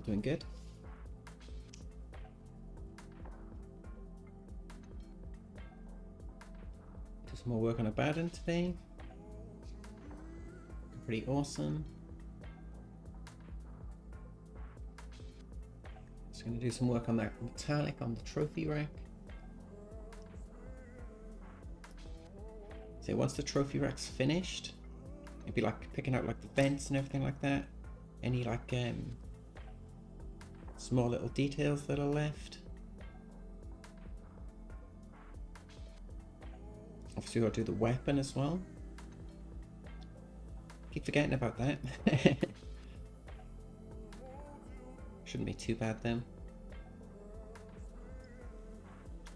doing good. Do some more work on Abaddon today. Pretty awesome. Just going to do some work on that metallic on the trophy rack. So once the trophy rack's finished, it'd be like picking out like the vents and everything like that. Any like small little details that are left. Obviously we've got to do the weapon as well. Keep forgetting about that. Shouldn't be too bad then.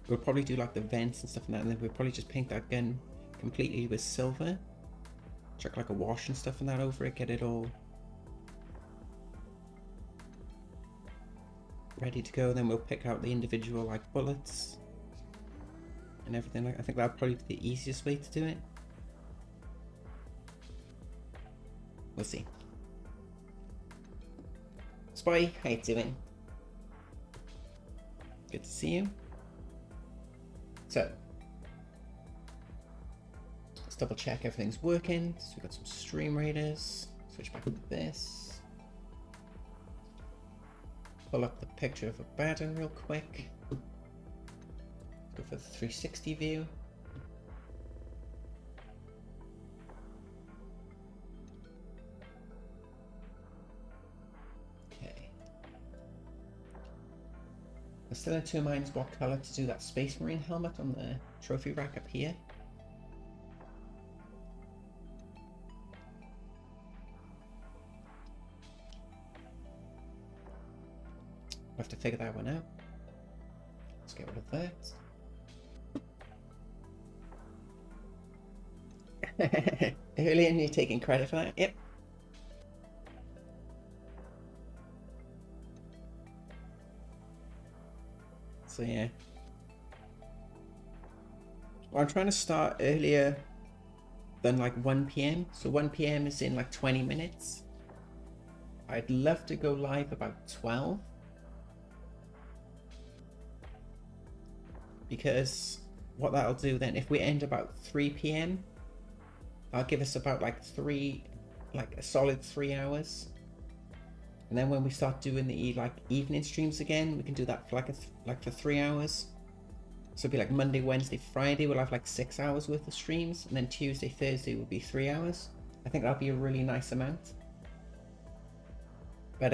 We'll probably do like the vents and stuff like that, and then we'll probably just paint that gun completely with silver. Chuck like a wash and stuff and that over it, get it all ready to go. Then we'll pick out the individual like bullets and everything. Like I think that'll probably be the easiest way to do it. We'll see. Spy, how you doing? Good to see you. So, let's double check everything's working. So we've got some stream raiders. Switch back to this. Pull up the picture of Abaddon real quick. Go for the 360 view. I'm still in two minds what colour to do that Space Marine helmet on the trophy rack up here. I'll have to figure that one out. Let's get rid of that. Earlier, you're taking credit for that? Yep. So yeah, well, I'm trying to start earlier than like 1 PM. So 1 PM is in like 20 minutes. I'd love to go live about 12. Because what that'll do then, if we end about 3 PM, that'll give us about like a solid 3 hours. And then when we start doing the like evening streams again, we can do that for for 3 hours. So it'll be like Monday, Wednesday, Friday, we'll have like 6 hours worth of streams, and then Tuesday, Thursday will be 3 hours. I think that'll be a really nice amount. But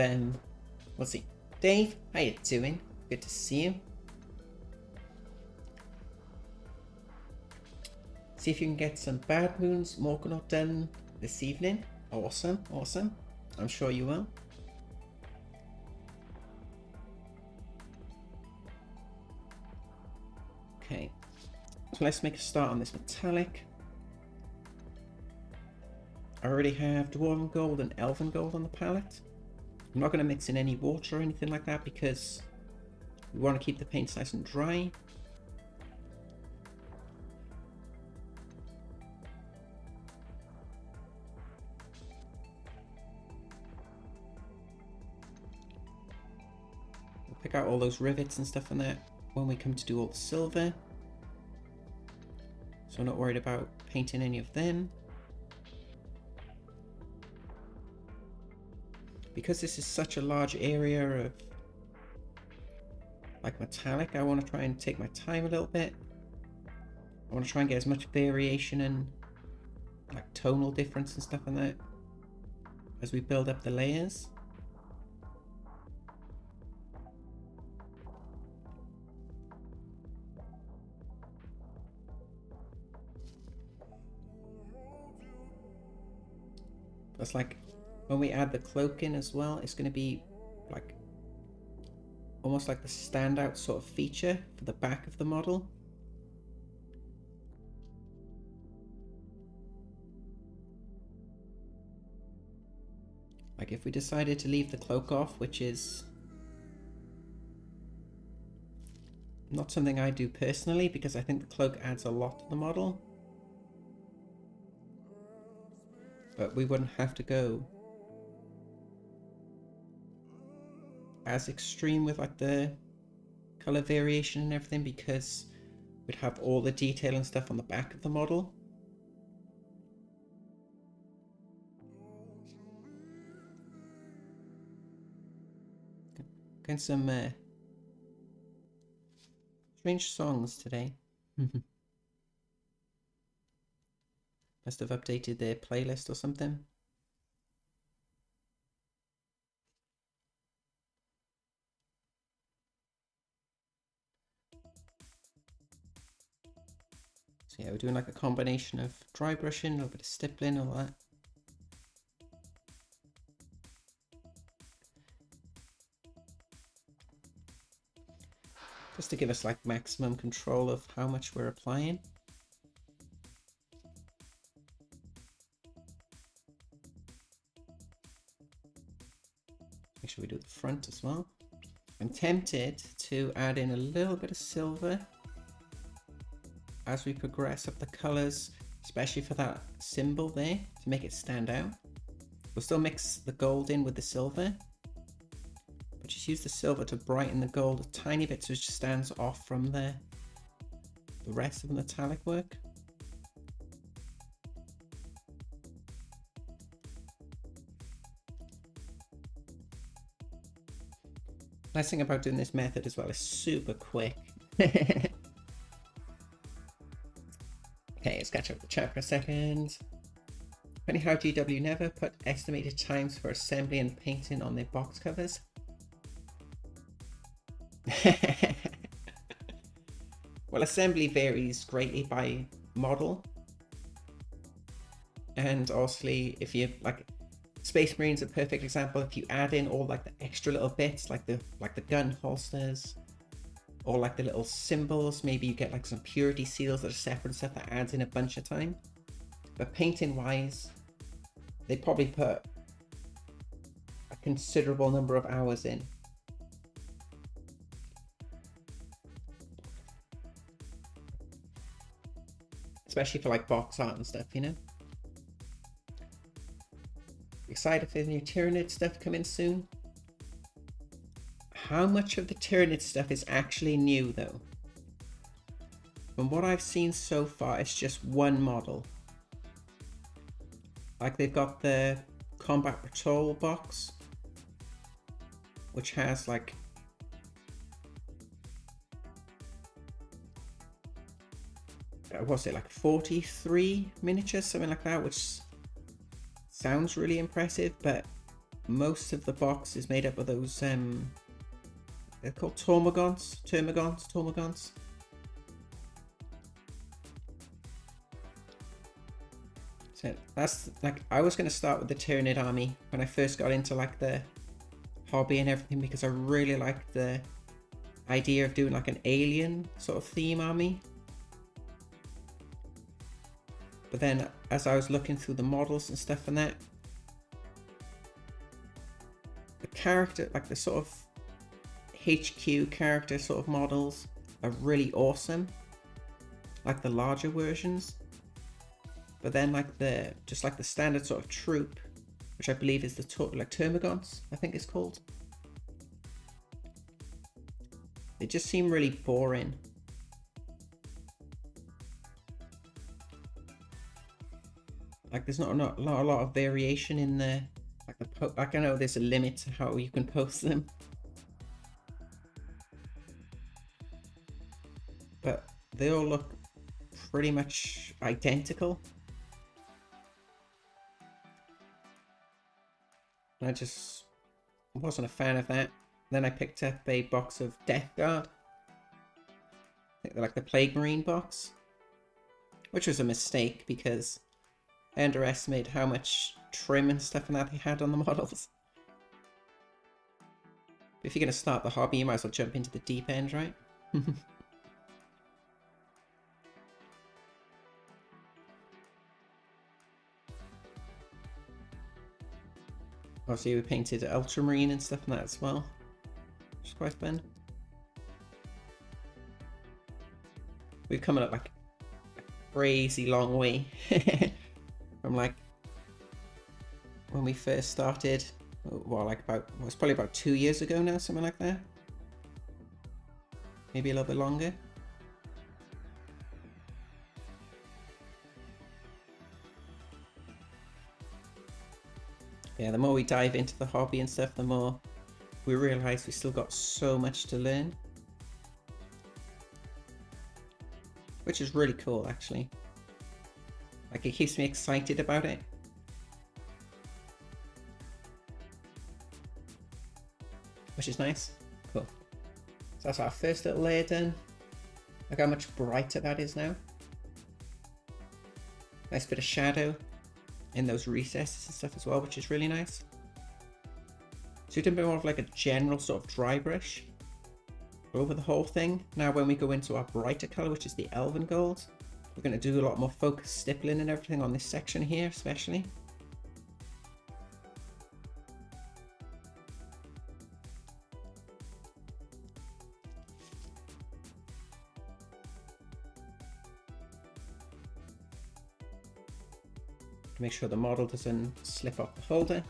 we'll see. Dave, how you doing? Good to see you. See if you can get some Bad Moons Morgonaut done this evening. Awesome, awesome. I'm sure you will. Okay, so let's make a start on this metallic. I already have Dwarven Gold and Elven Gold on the palette. I'm not going to mix in any water or anything like that because we want to keep the paints nice and dry. We'll pick out all those rivets and stuff in there when we come to do all the silver, so I'm not worried about painting any of them. Because this is such a large area of like metallic, I want to try and take my time a little bit. I want to try and get as much variation and like tonal difference and stuff in that as we build up the layers. That's like when we add the cloak in as well, it's going to be like almost like the standout sort of feature for the back of the model. Like if we decided to leave the cloak off, which is not something I do personally because I think the cloak adds a lot to the model. But we wouldn't have to go as extreme with like the color variation and everything, because we'd have all the detail and stuff on the back of the model. Getting some strange songs today. Must have updated their playlist or something. So yeah, we're doing like a combination of dry brushing, a little bit of stippling, all that. Just to give us like maximum control of how much we're applying. Make sure we do the front as well. I'm tempted to add in a little bit of silver as we progress up the colors, especially for that symbol there, to make it stand out. We'll still mix the gold in with the silver, but just use the silver to brighten the gold a tiny bit so it just stands off from the rest of the metallic work. Nice thing about doing this method as well, is super quick. Okay, let's catch up the chat for a second. Funny how GW never put estimated times for assembly and painting on their box covers. Well, assembly varies greatly by model. And obviously, if you like, Space Marine's a perfect example. If you add in all like the extra little bits, like the gun holsters, or like the little symbols, maybe you get like some purity seals that are separate and stuff, that adds in a bunch of time. But painting wise, they probably put a considerable number of hours in. Especially for like box art and stuff, you know? Excited for the new Tyranid stuff coming soon. How much of the Tyranid stuff is actually new though? From what I've seen so far, it's just one model. Like they've got the Combat Patrol box, which has like what's it, like 43 miniatures, something like that, which sounds really impressive, but most of the box is made up of those they're called termagants. So that's like, I was going to start with the Tyranid army when I first got into like the hobby and everything, because I really liked the idea of doing like an alien sort of theme army. But then as I was looking through the models and stuff and that, the character, like the sort of HQ character sort of models are really awesome, like the larger versions. But then like the standard sort of troop, which I believe is the termagants, I think it's called, they just seem really boring. Like there's not a lot of variation in the like I know there's a limit to how you can post them, but they all look pretty much identical. And I just wasn't a fan of that. Then I picked up a box of Death Guard, like the Plague Marine box, which was a mistake because I underestimated how much trim and stuff and that they had on the models. If you're going to start the hobby, you might as well jump into the deep end, right? Obviously we painted Ultramarine and stuff and that as well, which is quite fun. We've come up like a crazy long way from like when we first started well, like about, well, it's probably about 2 years ago now, something like that. Maybe a little bit longer. Yeah, the more we dive into the hobby and stuff, the more we realize we still got so much to learn. Which is really cool, actually. Like, it keeps me excited about it. Which is nice. Cool. So that's our first little layer done. Look how much brighter that is now. Nice bit of shadow in those recesses and stuff as well, which is really nice. So we've done a bit more of like a general sort of dry brush over the whole thing. Now when we go into our brighter color, which is the Elven Gold, we're going to do a lot more focused stippling and everything on this section here, especially. To make sure the model doesn't slip off the holder.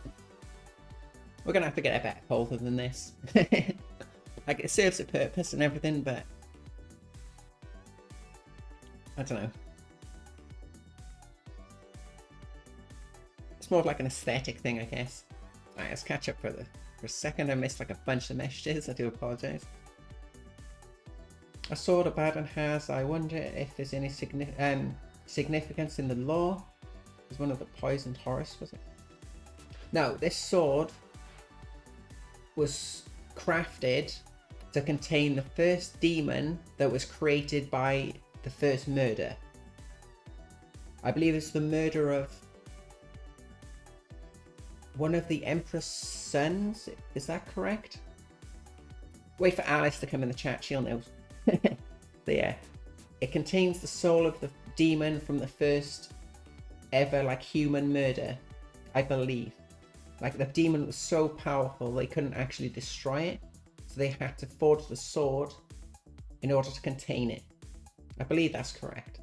We're going to have to get a better holder than this. Like, it serves a purpose and everything, but I don't know. It's more of like an aesthetic thing, I guess. Alright, let's catch up for a second. I missed like a bunch of messages. I do apologize. A sword Abaddon has. I wonder if there's any significance in the lore. It was one of the poisoned horse, was it? No, this sword was crafted to contain the first demon that was created by the first murder. I believe it's the murder of one of the Empress' sons. Is that correct? Wait for Alice to come in the chat, she'll know. So yeah, it contains the soul of the demon from the first ever like human murder, I believe. Like, the demon was so powerful they couldn't actually destroy it, so they had to forge the sword in order to contain it. I believe that's correct.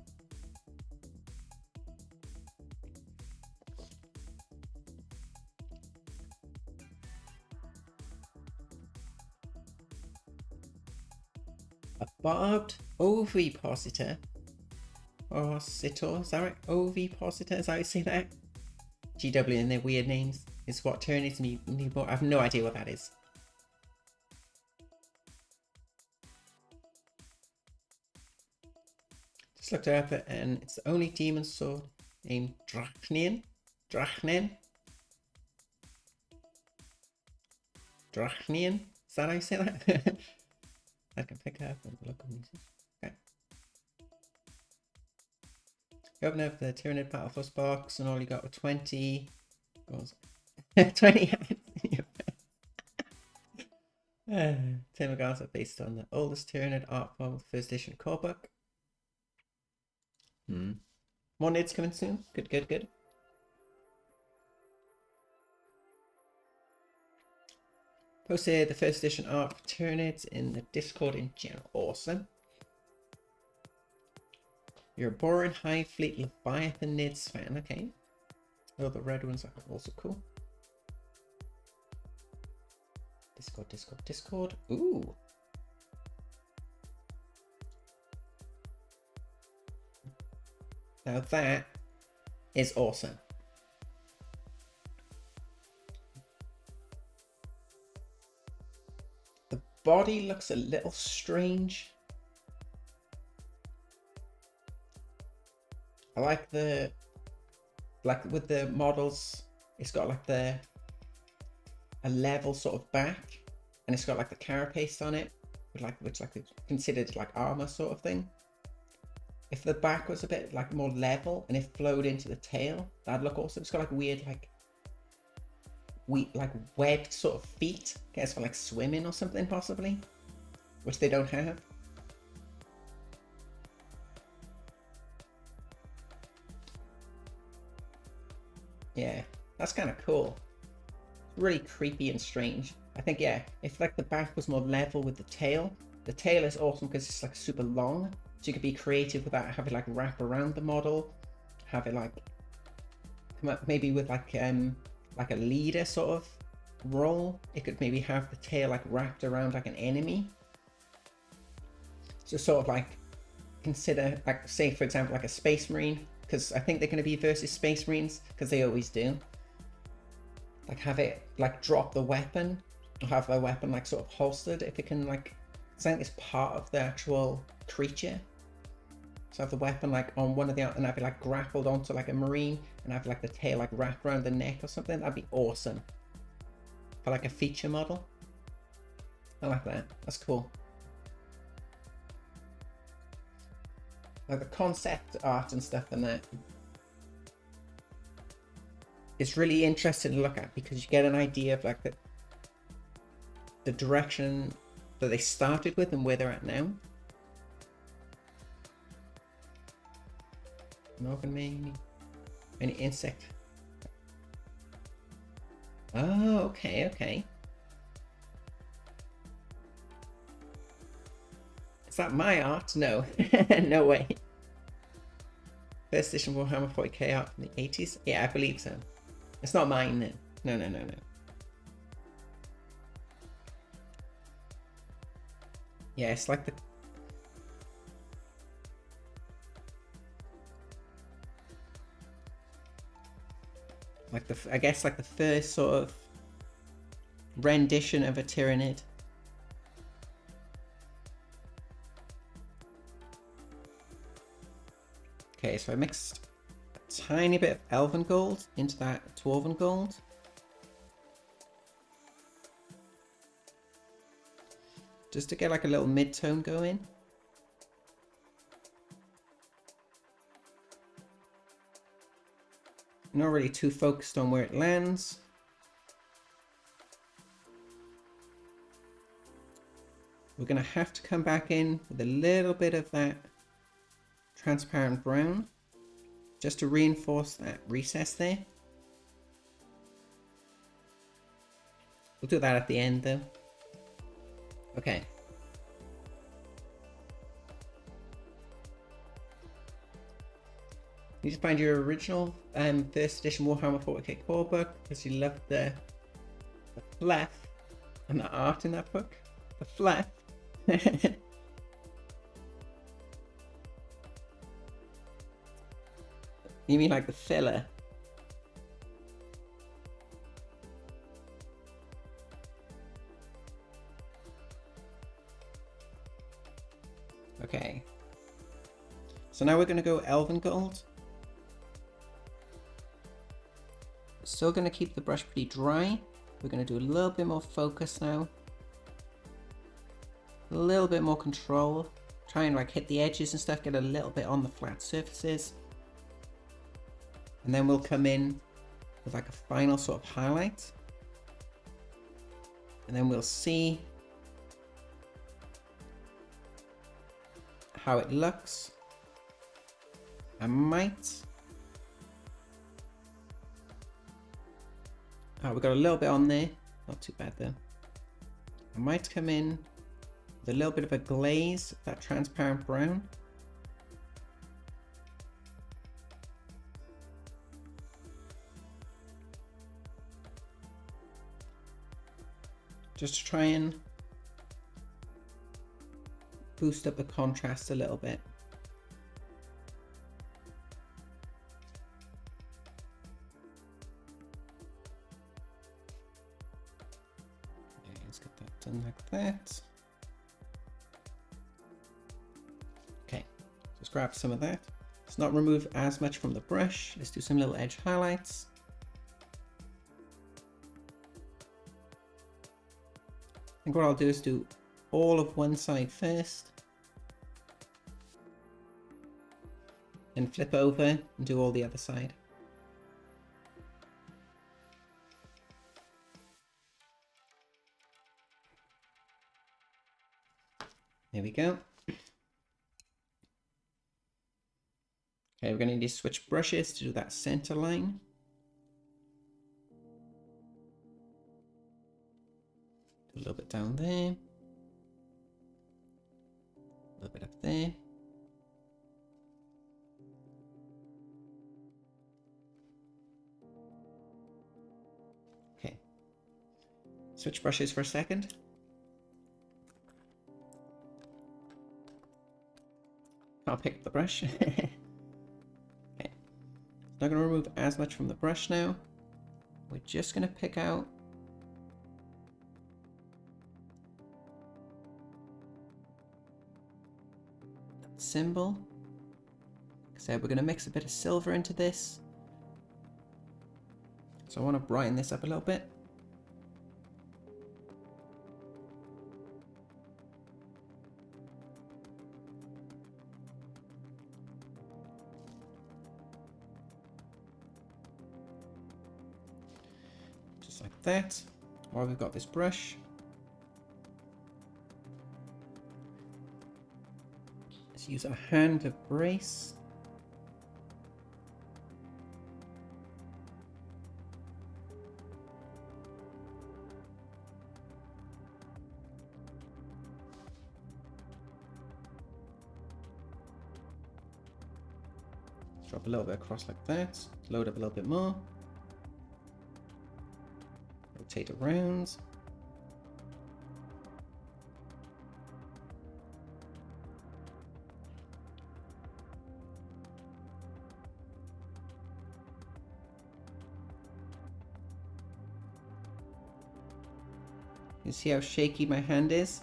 A barbed ovipositor. Is that right? Ovipositor, is that how you say that? GW and their weird names. Is what turnips need more. I have no idea what that is. Just looked it up and it's the only demon sword named Drachnen. Drachnen? Drachnen? Is that how you say that? I can pick up and look on these. Okay. You open up the Tyranid Battle Force box and all you got were 20 goals. 20 hands in your face. Timogars are based on the oldest Tyranid art form of the first edition core book. More nids coming soon. Good, good, good. Posted the first edition art for Tyranids in the Discord in general. Awesome. You're a boring High Fleet Leviathan Nids fan. Okay. Oh, the red ones are also cool. Discord, Discord, Discord. Ooh. Now that is awesome. The body looks a little strange. I like the, like with the models, it's got like a level sort of back, and it's got like the carapace on it, with like, which like it's considered like armor sort of thing. If the back was a bit like more level and it flowed into the tail, that'd look awesome. It's got like weird like webbed sort of feet, I guess for like swimming or something possibly, which they don't have. Yeah, that's kind of cool. Really creepy and strange. I think, yeah, if like the back was more level with the tail is awesome because it's like super long. So you could be creative without having like wrap around the model, have it like come up maybe with like a leader sort of roll, it could maybe have the tail like wrapped around like an enemy. So sort of like consider, like, say for example, like a Space Marine, because I think they're going to be versus Space Marines, because they always do. Like have it like drop the weapon, or have their weapon like sort of holstered if it can, like, I think it's part of the actual creature. So have the weapon like on one of the, and have it like grappled onto like a Marine, and have like the tail like wrapped around the neck or something. That'd be awesome for like a feature model. I like that. That's cool. Like the concept art and stuff in that, it's really interesting to look at, because you get an idea of like the direction that they started with and where they're at now. Not gonna make any insect. Oh, okay, okay. Is that my art? No. No way. First edition Warhammer 40k art from the 80s? Yeah, I believe so. It's not mine then. No, no, no, no. Yeah, it's like the... like the, I guess like the first sort of rendition of a Tyranid. Okay, so I mixed a tiny bit of Elven Gold into that Dwarven Gold. Just to get like a little mid-tone going. Not really too focused on where it lands. We're going to have to come back in with a little bit of that transparent brown, just to reinforce that recess there. We'll do that at the end though. Okay. You need to find your original first edition Warhammer 40k core book, because you loved the fluff and the art in that book. The fluff. You mean like the filler? Okay. So now we're going to go Elven Gold. Still going to keep the brush pretty dry. We're going to do a little bit more focus now. A little bit more control. Try and like hit the edges and stuff, get a little bit on the flat surfaces. And then we'll come in with like a final sort of highlight. And then we'll see how it looks. I might... oh, we got a little bit on there. Not too bad though. I might come in with a little bit of a glaze, that transparent brown. Just to try and boost up the contrast a little bit. Okay, let's get that done like that. Okay, just grab some of that. Let's not remove as much from the brush. Let's do some little edge highlights. I think what I'll do is do all of one side first, then flip over and do all the other side. There we go. Okay, we're going to need to switch brushes to do that center line. Do a little bit down there. A little bit up there. Okay. Switch brushes for a second. I'll pick up the brush. Okay. Not going to remove as much from the brush now. We're just going to pick out that symbol. So we're going to mix a bit of silver into this. So I want to brighten this up a little bit. Just like that. While we've got this brush. Let's use our hand to brace. Drop a little bit across like that. Load up a little bit more. Rotate around. You see how shaky my hand is?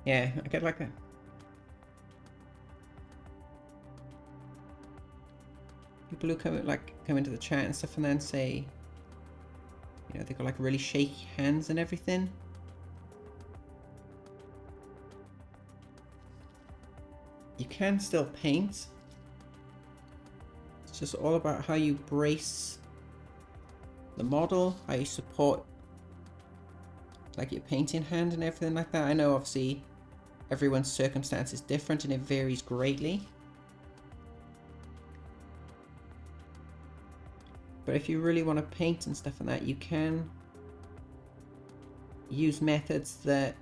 Yeah, I get like a... People who come into the chat and stuff and then say, you know, they've got like really shaky hands and everything. You can still paint. It's just all about how you brace the model, how you support like your painting hand and everything like that. I know obviously everyone's circumstance is different and it varies greatly. But if you really want to paint and stuff and that, you can use methods that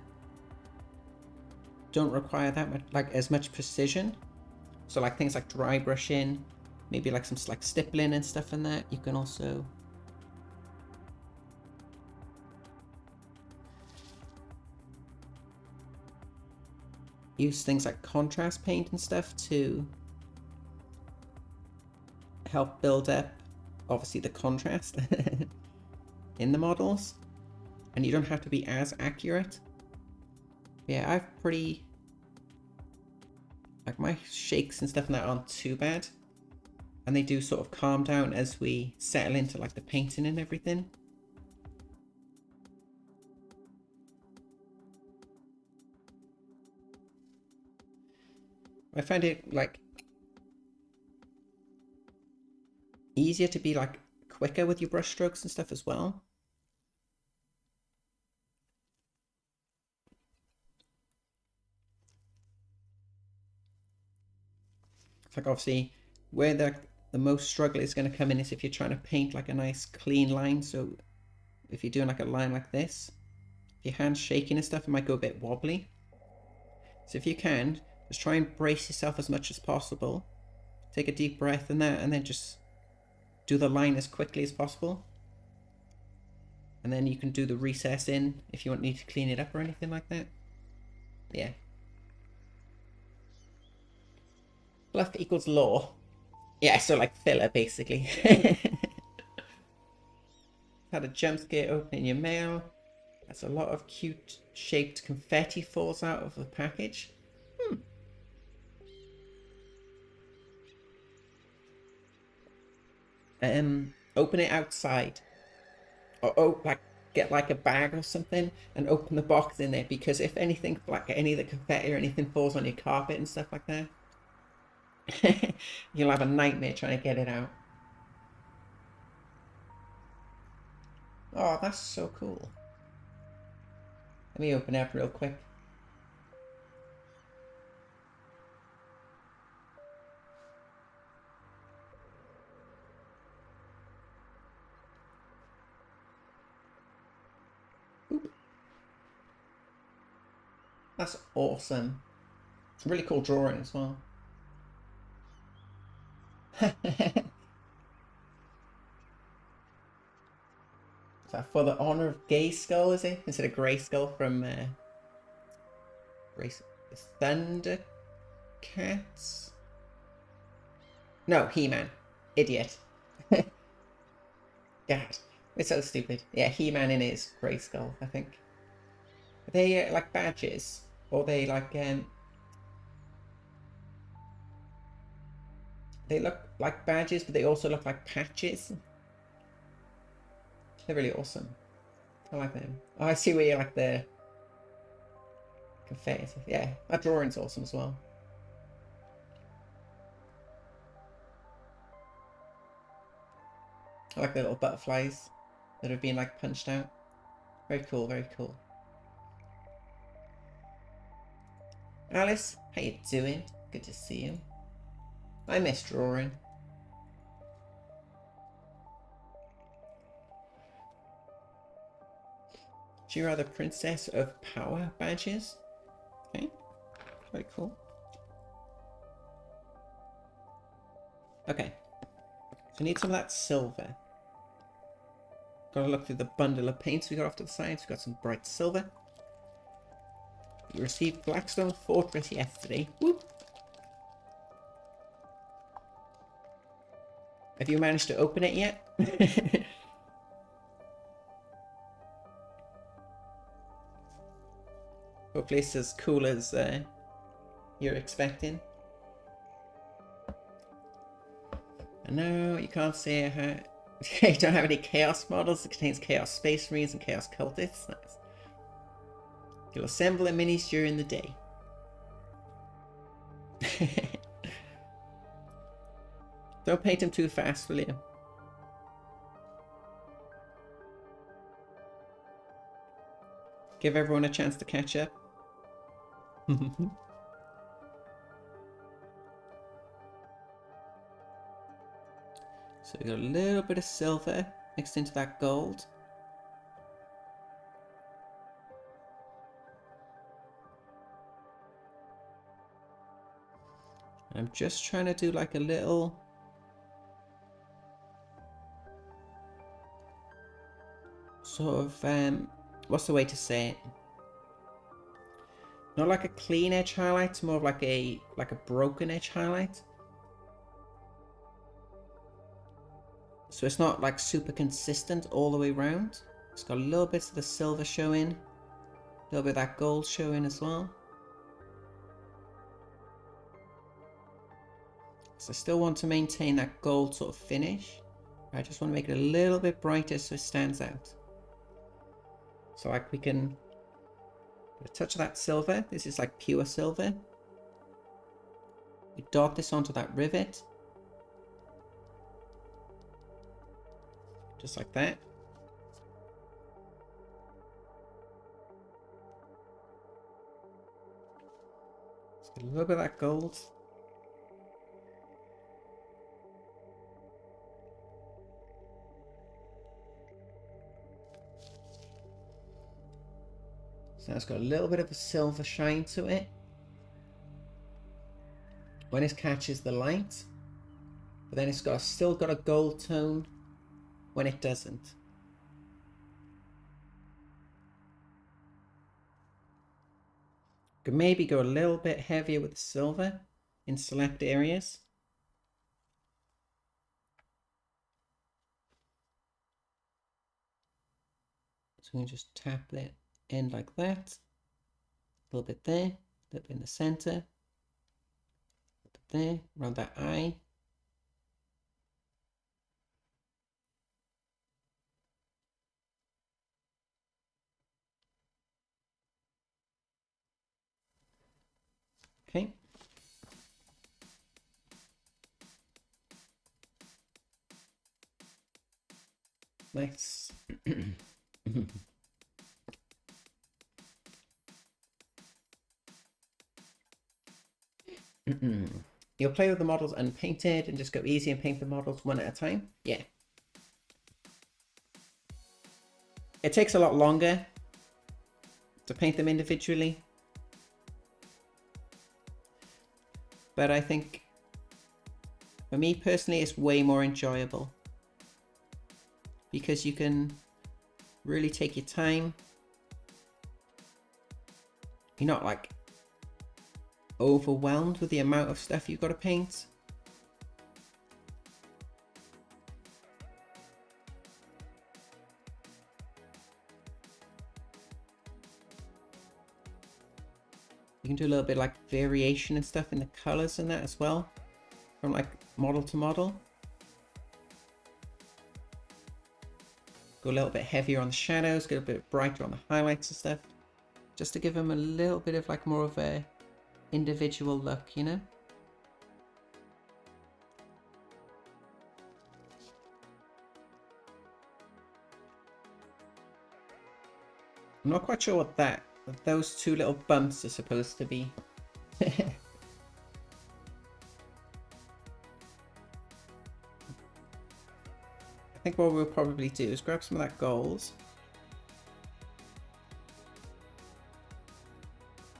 don't require that much, like as much precision. So like things like dry brushing, maybe like some like stippling and stuff and that. You can also use things like contrast paint and stuff to help build up obviously the contrast in the models, and you don't have to be as accurate. Yeah, I've pretty like my shakes and stuff and that aren't too bad, and they do sort of calm down as we settle into like the painting and everything. I find it like easier to be like quicker with your brush strokes and stuff as well. It's like obviously where the most struggle is going to come in is if you're trying to paint like a nice clean line. So if you're doing like a line like this, if your hand's shaking and stuff, it might go a bit wobbly. So if you can, just try and brace yourself as much as possible. Take a deep breath in that, and then just do the line as quickly as possible. And then you can do the recess in if you need to clean it up or anything like that. Yeah. Fluff equals law. Yeah, so like filler basically. Had a jump scare opening your mail. That's a lot of cute shaped confetti falls out of the package. Open it outside, or like get like a bag or something and open the box in there, because if anything like any of the confetti or anything falls on your carpet and stuff like that, you'll have a nightmare trying to get it out. Oh, that's so cool. Let me open it up real quick. Oop. That's awesome. It's a really cool drawing as well. So for the honor of Gay Skull, is it? Instead of Grey Skull from Thundercats? No, He-Man. Idiot. God, it's so stupid. Yeah, He-Man in his Grey Skull, I think. Are they like badges? Or they like they look like badges, but they also look like patches. They're really awesome. I like them. Oh, I see where you like the confetti. Yeah, that drawing's awesome as well. I like the little butterflies that have been like punched out. Very cool, very cool. Alice, how you doing? Good to see you. I miss drawing. Do you rather Princess of Power badges? Okay, very cool. Okay, so I need some of that silver. Gotta look through the bundle of paints we got off to the sides. We got some bright silver. We received Blackstone Fortress yesterday. Whoop. Have you managed to open it yet? Hopefully it's as cool as you're expecting. I know you can't say how you don't have any Chaos models. It contains Chaos Space Marines and Chaos Cultists. Nice. You'll assemble the minis during the day. Don't paint them too fast, will you? Give everyone a chance to catch up. So we got a little bit of silver mixed into that gold. I'm just trying to do like a little sort of what's the way to say it? Not like a clean edge highlight, it's more of like a broken edge highlight. So it's not like super consistent all the way around. It's got a little bit of the silver showing, a little bit of that gold showing as well. So I still want to maintain that gold sort of finish. I just want to make it a little bit brighter so it stands out. So like we can put a touch of that silver. This is like pure silver. We dot this onto that rivet. Just like that. Let's get a little bit of that gold. So it's got a little bit of a silver shine to it when it catches the light, but then it's still got a gold tone when it doesn't. Could maybe go a little bit heavier with the silver in select areas. So we can just tap that end like that. A little bit there, a little bit in the center, a little bit there, around that eye. Okay. Nice. You'll play with the models unpainted and just go easy and paint the models one at a time? Yeah. It takes a lot longer to paint them individually. But I think For me personally, it's way more enjoyable because you can really take your time. You're not like overwhelmed with the amount of stuff you've got to paint. You can do a little bit like variation and stuff in the colors and that as well, from like model to model. Go a little bit heavier on the shadows, get a bit brighter on the highlights and stuff, just to give them a little bit of like more of a individual look, you know? I'm not quite sure what those two little bumps are supposed to be. I think what we'll probably do is grab some of that gold,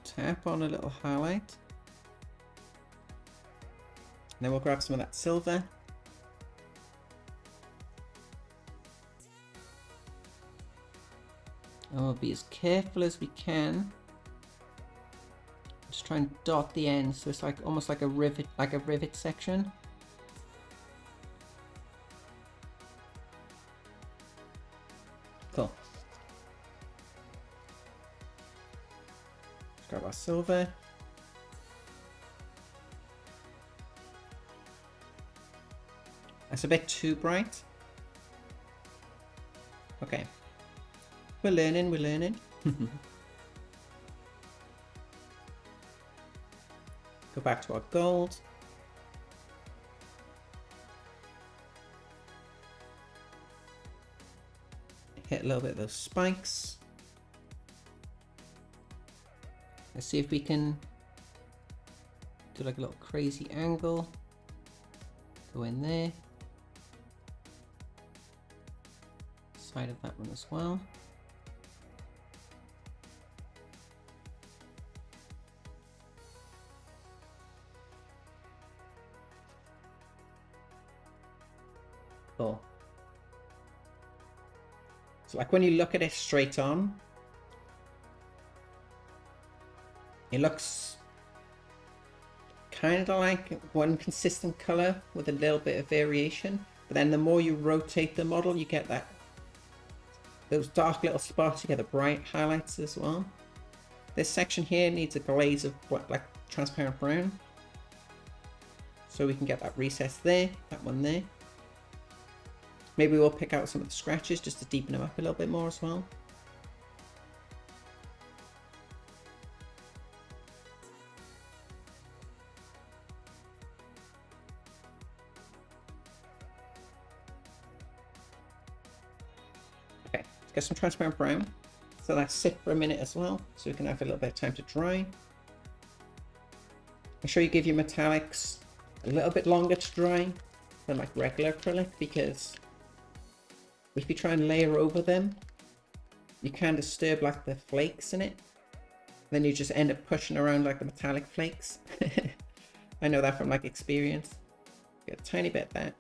tap on a little highlight, and then we'll grab some of that silver. And we'll be as careful as we can. Just try and dot the ends so it's like almost like a rivet section. Cool. Let's grab our silver. That's a bit too bright. Okay. We're learning, we're learning. Go back to our gold. Hit a little bit of those spikes. Let's see if we can do like a little crazy angle. Go in there. Side of that one as well. Cool. So like when you look at it straight on, it looks kind of like one consistent color with a little bit of variation. But then the more you rotate the model, you get those dark little spots, you get the bright highlights as well. This section here needs a glaze of like transparent brown. So we can get that recess there, that one there. Maybe we'll pick out some of the scratches just to deepen them up a little bit more as well. Okay, let's get some transparent brown. So that sit for a minute as well, so we can have a little bit of time to dry. Make sure you give your metallics a little bit longer to dry than like regular acrylic, because if you try and layer over them, you can disturb like the flakes in it. Then you just end up pushing around like the metallic flakes. I know that from like experience. Get a tiny bit of that.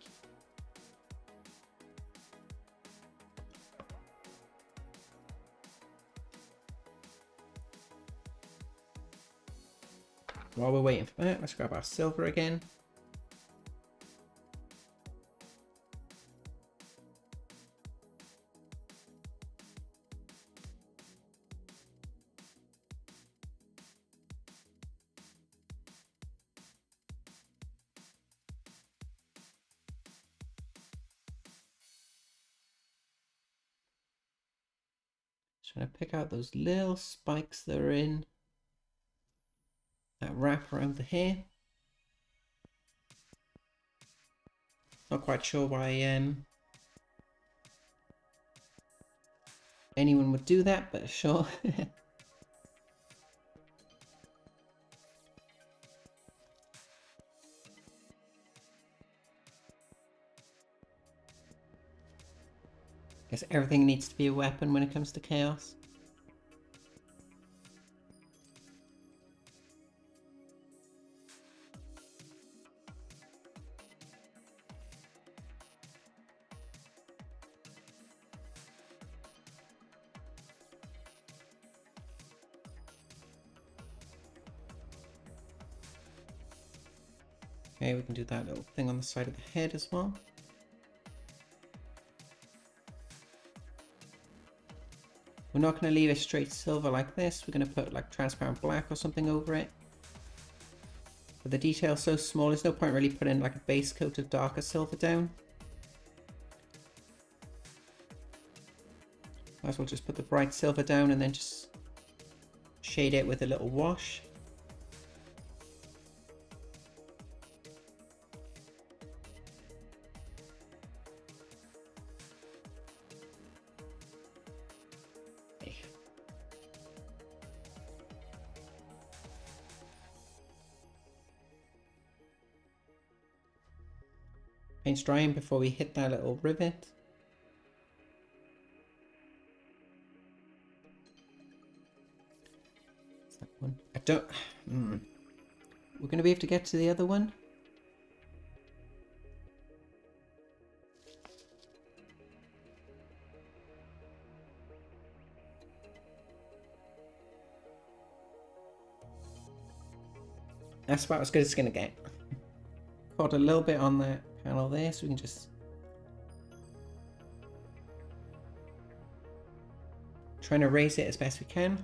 While we're waiting for that, let's grab our silver again. Trying to pick out those little spikes that are in that wrap around the hair. Not quite sure why anyone would do that, but sure. Guess everything needs to be a weapon when it comes to chaos. Okay, we can do that little thing on the side of the head as well. We're not going to leave it straight silver like this. We're going to put like transparent black or something over it. But the detail's so small, there's no point really putting like a base coat of darker silver down. Might as well just put the bright silver down and then just shade it with a little wash. Paint's drying before we hit that little rivet. What's that one? I don't... We're going to be able to get to the other one. That's about as good as it's going to get. Caught a little bit on that panel there, so we can just trying to raise it as best we can.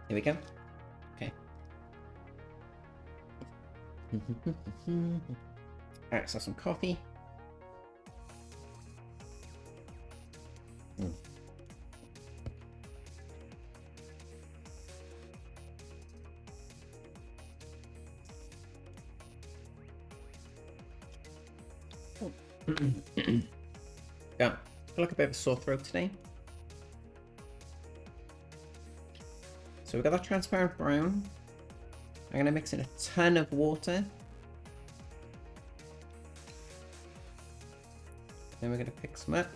There we go. Okay. Alright, so some coffee. Yeah, I feel like a bit of a sore throat today. So we've got that transparent brown. I'm going to mix in a ton of water. Then we're going to pick some up.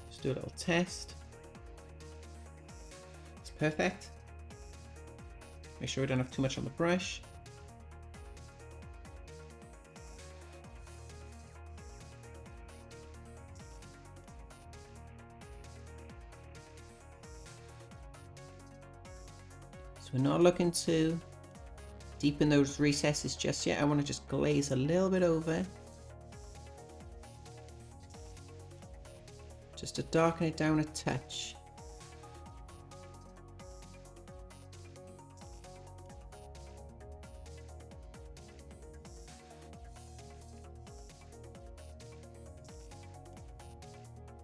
Just do a little test. It's perfect. Make sure we don't have too much on the brush. So we're not looking to deepen those recesses just yet. I want to just glaze a little bit over. Just to darken it down a touch.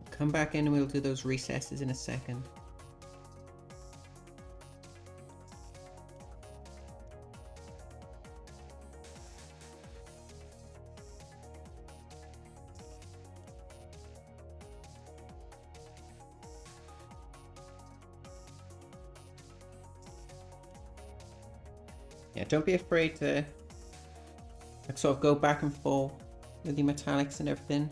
Come back in and we'll do those recesses in a second. Yeah, don't be afraid to like, sort of go back and forth with the metallics and everything.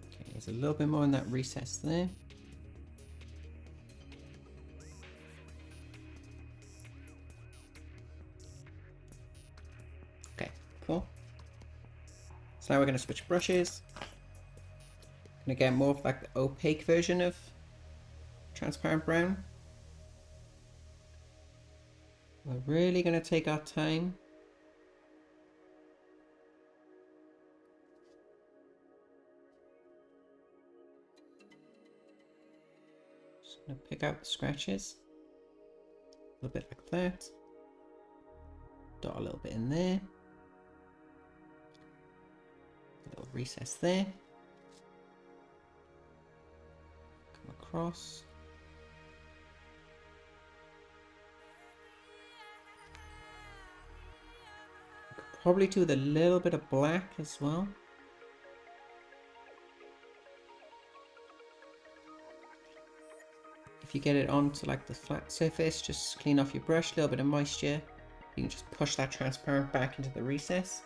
Okay, there's a little bit more in that recess there. Cool. So now we're going to switch brushes. Going to get more of like the opaque version of transparent brown. We're really going to take our time. Just going to pick out the scratches. A little bit like that. Dot a little bit in there. Little recess there. Come across. Could probably do with a little bit of black as well. If you get it onto like the flat surface, just clean off your brush, a little bit of moisture. You can just push that transparent back into the recess.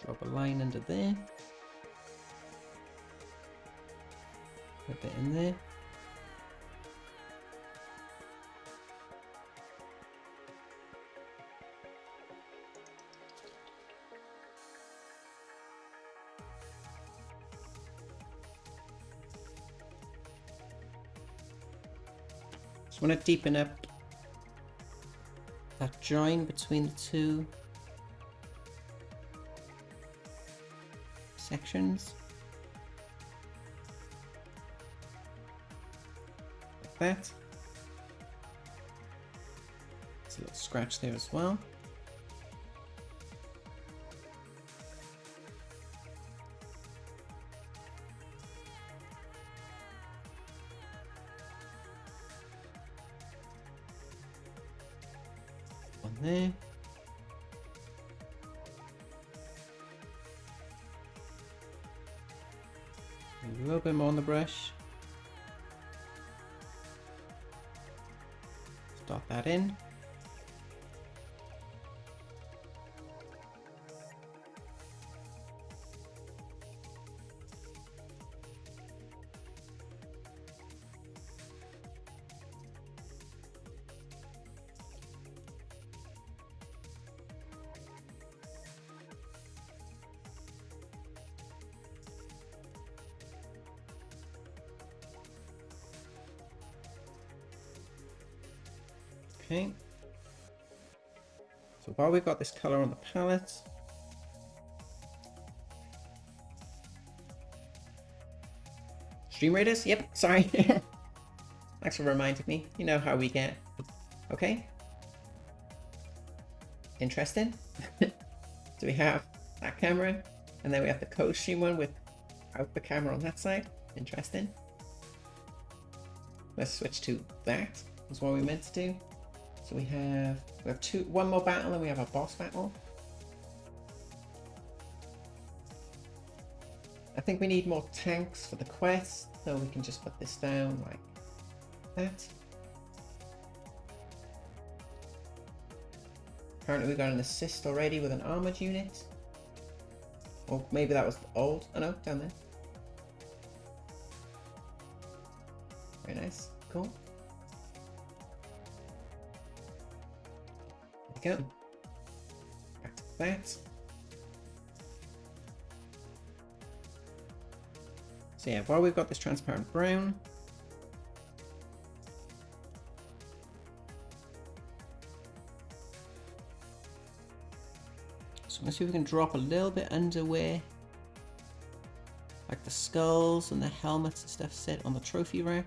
Drop a line under there. A bit in there. Just want to deepen up that join between the two sections. Like that. There's a little scratch there as well. One there. A little bit more on the brush. Dot that in. Okay, so while we've got this color on the palette, Stream Raiders? Yep, sorry. Thanks for reminding me. You know how we get. Okay. Interesting. So we have that camera, and then we have the co-stream one without the camera on that side. Interesting. Let's switch to that. That's what we meant to do. So we have one more battle, and we have a boss battle. I think we need more tanks for the quest, so we can just put this down like that. Apparently we got an assist already with an armored unit. Or maybe that was old. Oh no, down there. Very nice. Cool. There we go. Back to that. So yeah, while we've got this transparent brown, so let's see if we can drop a little bit under where like the skulls and the helmets and stuff sit on the trophy rack.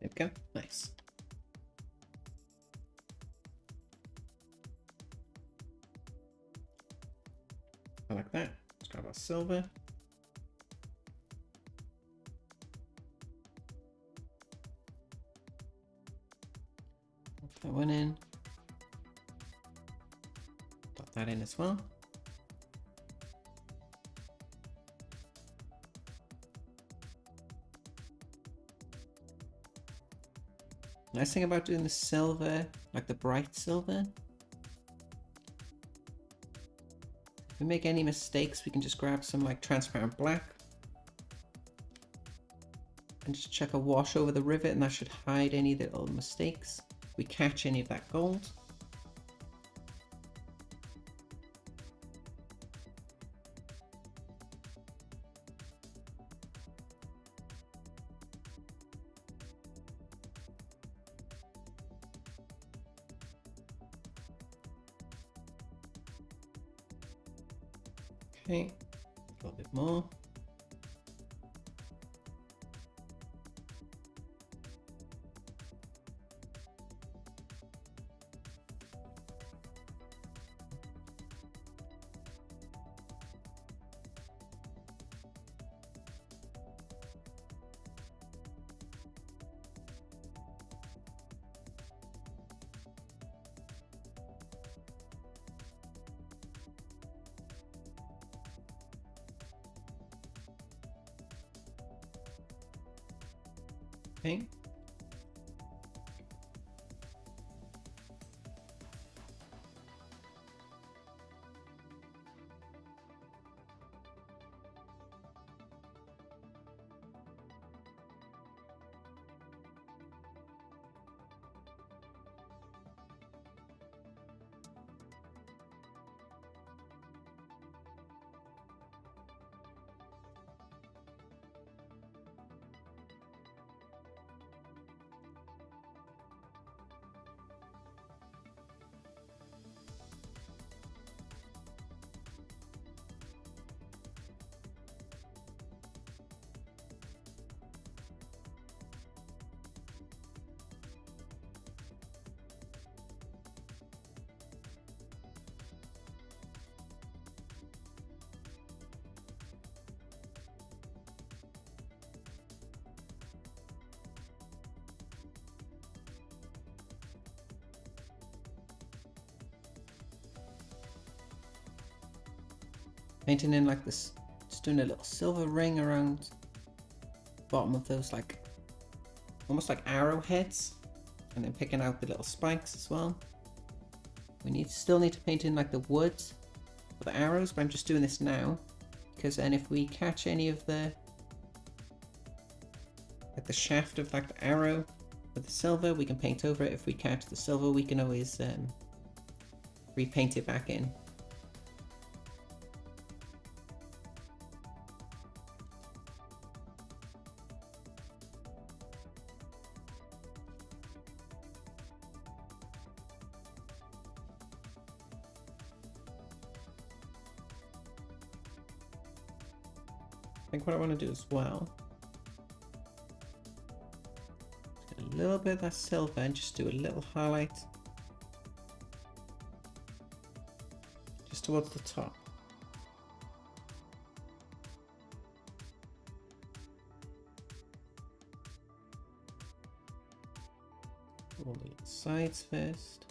There we go. Nice. I like that. Let's grab our silver. Put that one in. Put that in as well. Nice thing about doing the silver, like the bright silver, if we make any mistakes, we can just grab some like transparent black and just check a wash over the rivet, and that should hide any little mistakes. We catch any of that gold. Okay, a little bit more. Okay. Painting in like this, just doing a little silver ring around the bottom of those, like almost like arrowheads, and then picking out the little spikes as well. We still need to paint in like the woods for the arrows, but I'm just doing this now because then if we catch any of the the shaft of like the arrow with the silver, we can paint over it. If we catch the silver, we can always repaint it back in. I think what I want to do as well, get a little bit of that silver and just do a little highlight just towards the top. All the sides first.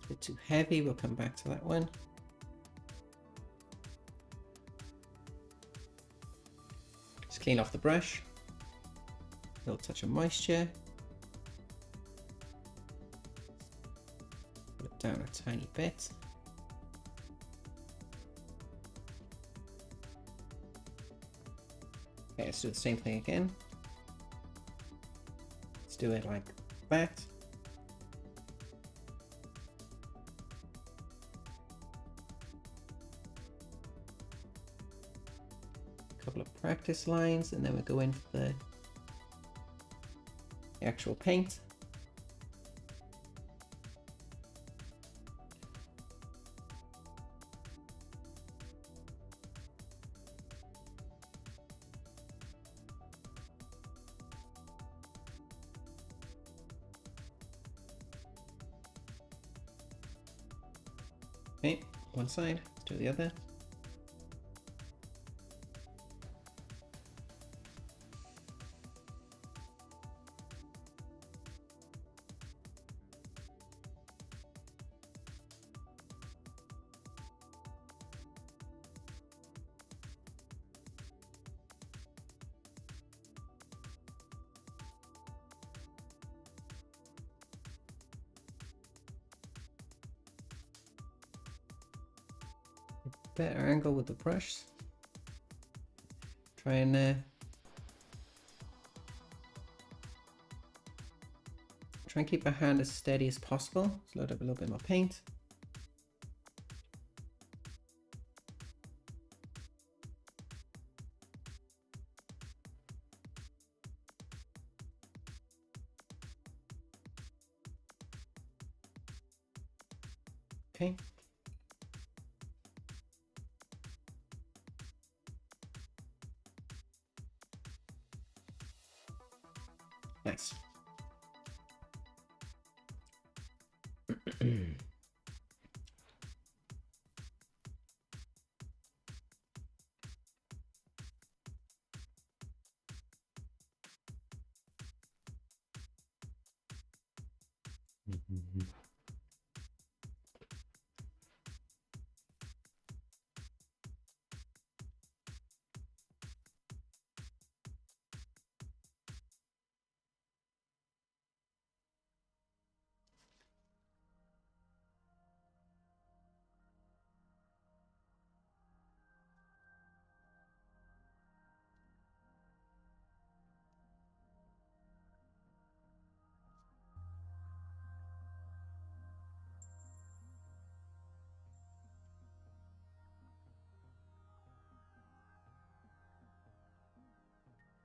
A bit too heavy, we'll come back to that one. Just clean off the brush. A little touch of moisture. Put it down a tiny bit. Okay, let's do the same thing again. Let's do it like that. Couple of practice lines, and then we go in for the actual paint. Okay, one side, let's do the other. Better angle with the brush. Try and keep our hand as steady as possible. Let's load up a little bit more paint. Okay. Nice.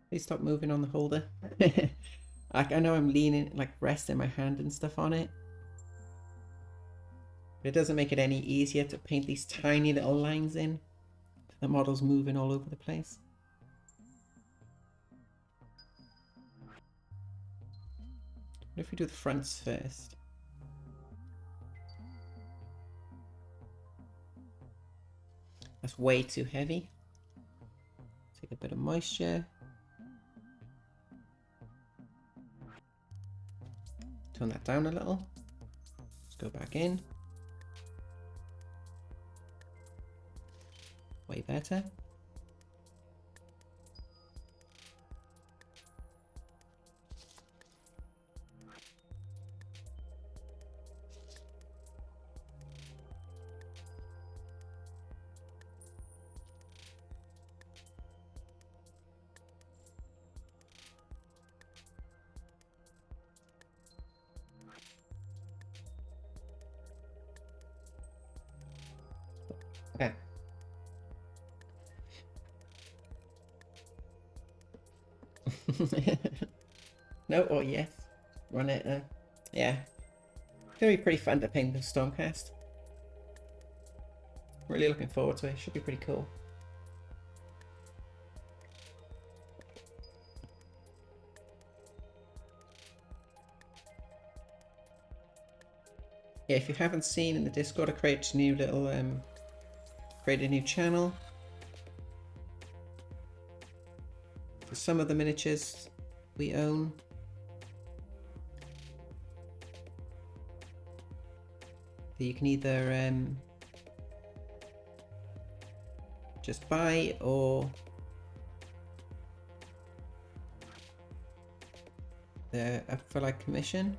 Please stop moving on the holder. I know I'm leaning, like resting my hand and stuff on it. But it doesn't make it any easier to paint these tiny little lines in. The model's moving all over the place. What if we do the fronts first? That's way too heavy. Take a bit of moisture. Turn that down a little. Let's go back in. Way better. Okay. No or yes. Run it. Yeah. It's gonna be pretty fun to paint the Stormcast. Really looking forward to it. Should be pretty cool. Yeah, if you haven't seen in the Discord, I created a new little create a new channel for some of the miniatures we own. You can either just buy or they're up for like commission.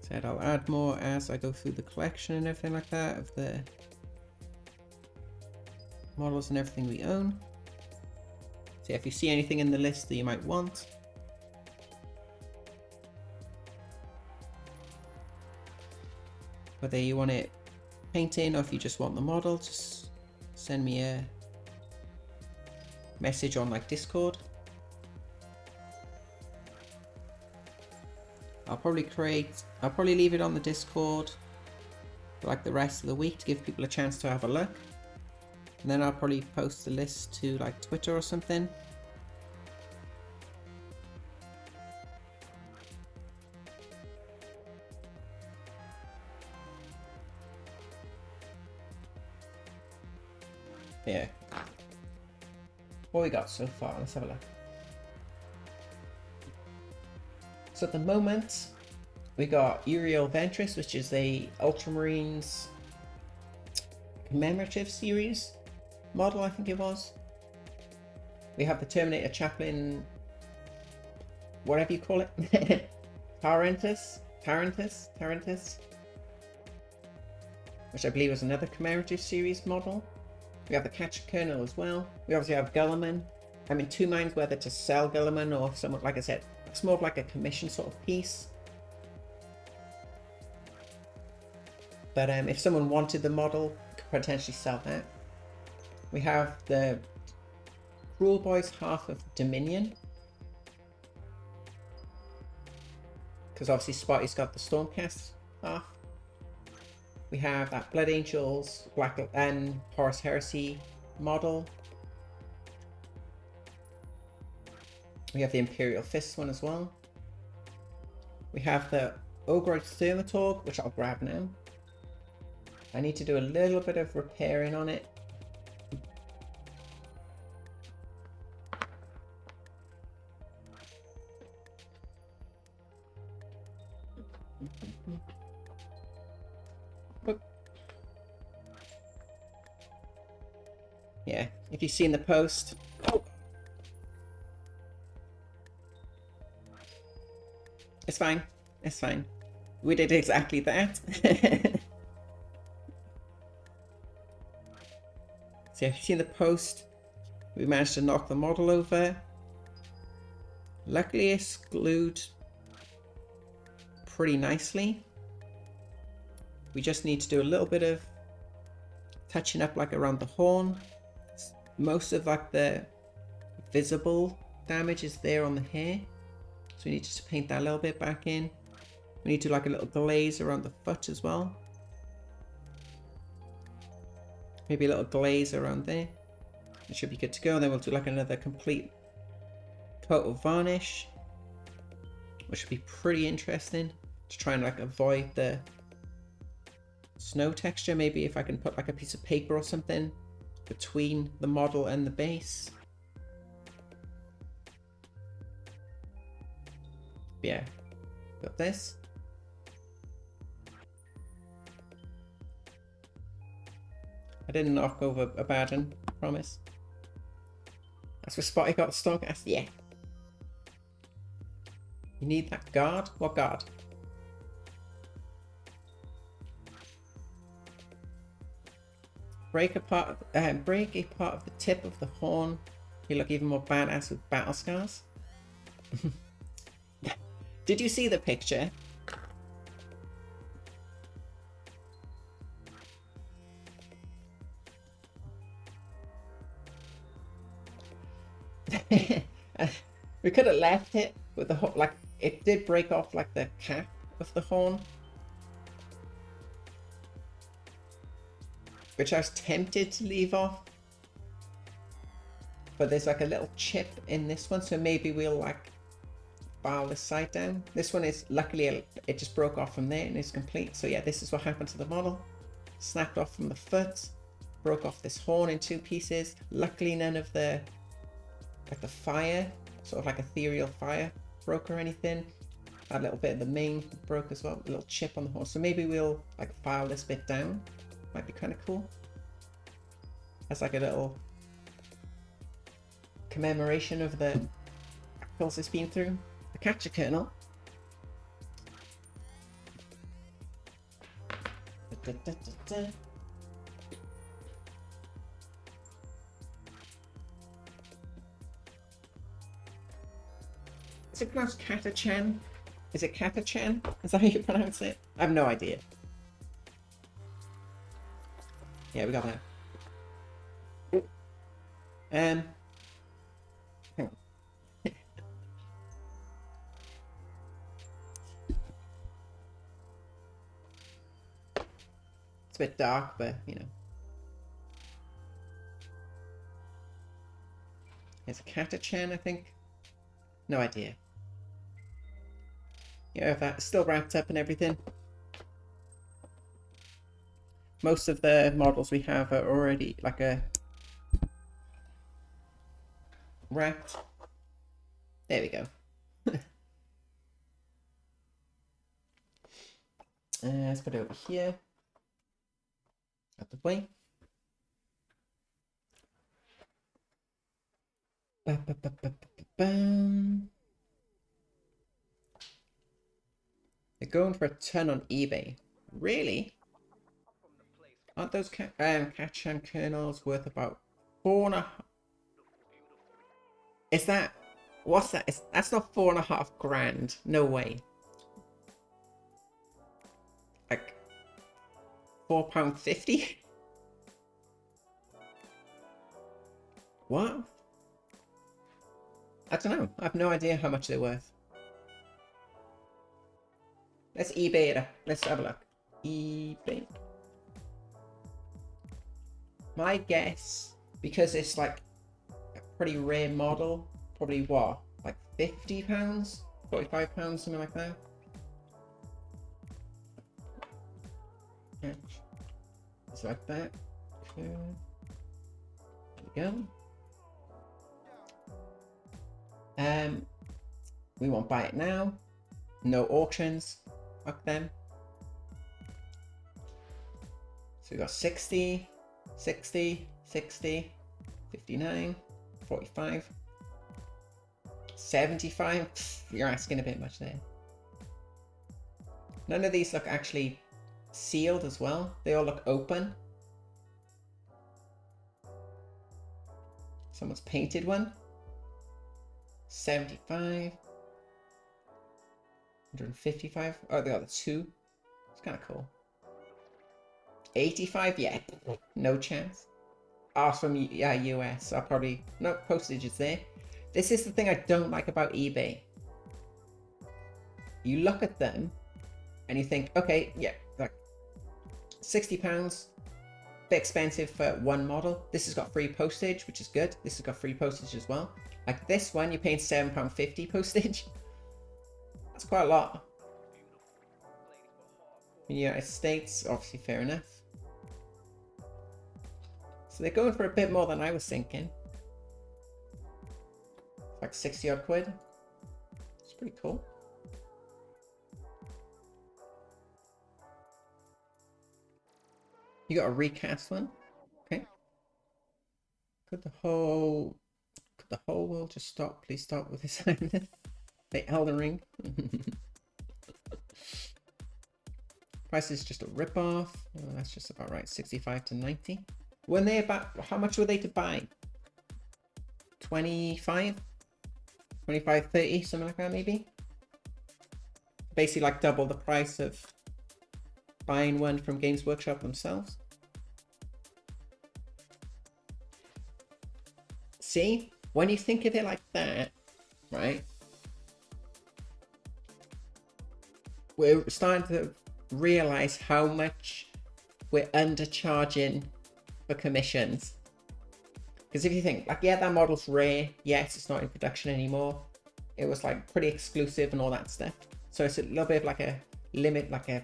Said I'll add more as I go through the collection and everything like that of the models and everything we own. So if you see anything in the list that you might want, whether you want it painting or if you just want the model, just send me a message on like Discord. I'll probably leave it on the Discord for like the rest of the week to give people a chance to have a look. And then I'll probably post the list to like Twitter or something. Yeah. What we got so far? Let's have a look. So at the moment, we got Uriel Ventress, which is a Ultramarines commemorative series model, I think it was. We have the Terminator Chaplain, whatever you call it, Tarantus, which I believe is another commemorative series model. We have the Catcher Colonel as well. We obviously have Gulliman. I'm in two minds whether to sell Gulliman or somewhat, like I said, it's more of like a commission sort of piece. But if someone wanted the model, could potentially sell that. We have the Cruel Boy's half of Dominion. Because obviously Spotty's got the Stormcast half. We have that Blood Angels, Black and Horus Heresy model. We have the Imperial Fist one as well. We have the Ogre Thaumaturg, which I'll grab now. I need to do a little bit of repairing on it. Yeah, if you've seen the post. Oh. It's fine. It's fine. We did exactly that. So if you've seen the post, we managed to knock the model over. Luckily it's glued pretty nicely. We just need to do a little bit of touching up like around the horn. Most of like the visible damage is there on the hair. So we need just to paint that a little bit back in. We need to do like a little glaze around the foot as well. Maybe a little glaze around there. It should be good to go. And then we'll do like another complete coat of varnish, which should be pretty interesting to try and like avoid the snow texture. Maybe if I can put like a piece of paper or something between the model and the base. Yeah, got this. I didn't knock over Abaddon, promise. That's where Spotty got stuck. Yeah. You need that guard? What guard? Break a part of the tip of the horn. You look even more badass with battle scars. Did you see the picture? We could have left it with the like it did break off like the cap of the horn, which I was tempted to leave off, but there's like a little chip in this one, so maybe we'll like file this side down. This one is luckily it just broke off from there and is complete. So yeah, this is what happened to the model. Snapped off from the foot, broke off this horn in 2 pieces. Luckily none of the like the fire, sort of like ethereal fire, broke or anything. That little bit of the mane broke as well, a little chip on the horn. So maybe we'll like file this bit down. Might be kind of cool. That's like a little commemoration of the battles it's been through. The capture kernel. Is it pronounced Katachan? Is it Katachan? Is that how you pronounce it? I have no idea. Yeah, we got that. Hang on. It's a bit dark, but you know. It's a Katachan, I think. No idea. Yeah, if that's still wrapped up and everything. Most of the models we have are already like a wrapped. There we go. Let's put it over here. Out the way. They're going for a ton on eBay. Really? Aren't those Katachan kernels worth about 4.5? Is that... What's that? That's not 4.5 grand. No way. Like... £4.50? What? I don't know. I have no idea how much they're worth. Let's eBay it. Let's have a look. eBay. My guess, because it's like a pretty rare model, probably what? Like £50? £45? Something like that? Yeah. It's like that. There we go. We won't buy it now. No auctions. Fuck them. So we got 60, 60, 60, 59, 45, 75. Pfft, you're asking a bit much there. None of these look actually sealed as well. They all look open. Someone's painted one. 75. 155. Oh, they got the two. It's kind of cool. 85. Yeah, no chance. Oh, from US. I'll probably no postage is there. This is the thing I don't like about eBay. You look at them and you think, okay, yeah, like £60, bit expensive for one model. This has got free postage, which is good. This has got free postage as well. Like this one, you're paying £7.50 postage. That's quite a lot. In the United States, obviously fair enough. So they're going for a bit more than I was thinking. It's like 60 odd quid. It's pretty cool. You got a recast one? Okay. Could the whole world just stop? Please stop with this. The Elden Ring. Price is just a rip-off. Oh, that's just about right. 65 to 90. When they about, how much were they to buy? 25? 25, 30, something like that maybe? Basically like double the price of buying one from Games Workshop themselves. See, when you think of it like that, right? We're starting to realize how much we're undercharging for commissions. Because if you think, like, yeah, that model's rare. Yes, it's not in production anymore. It was like pretty exclusive and all that stuff. So it's a little bit of like a limit, like a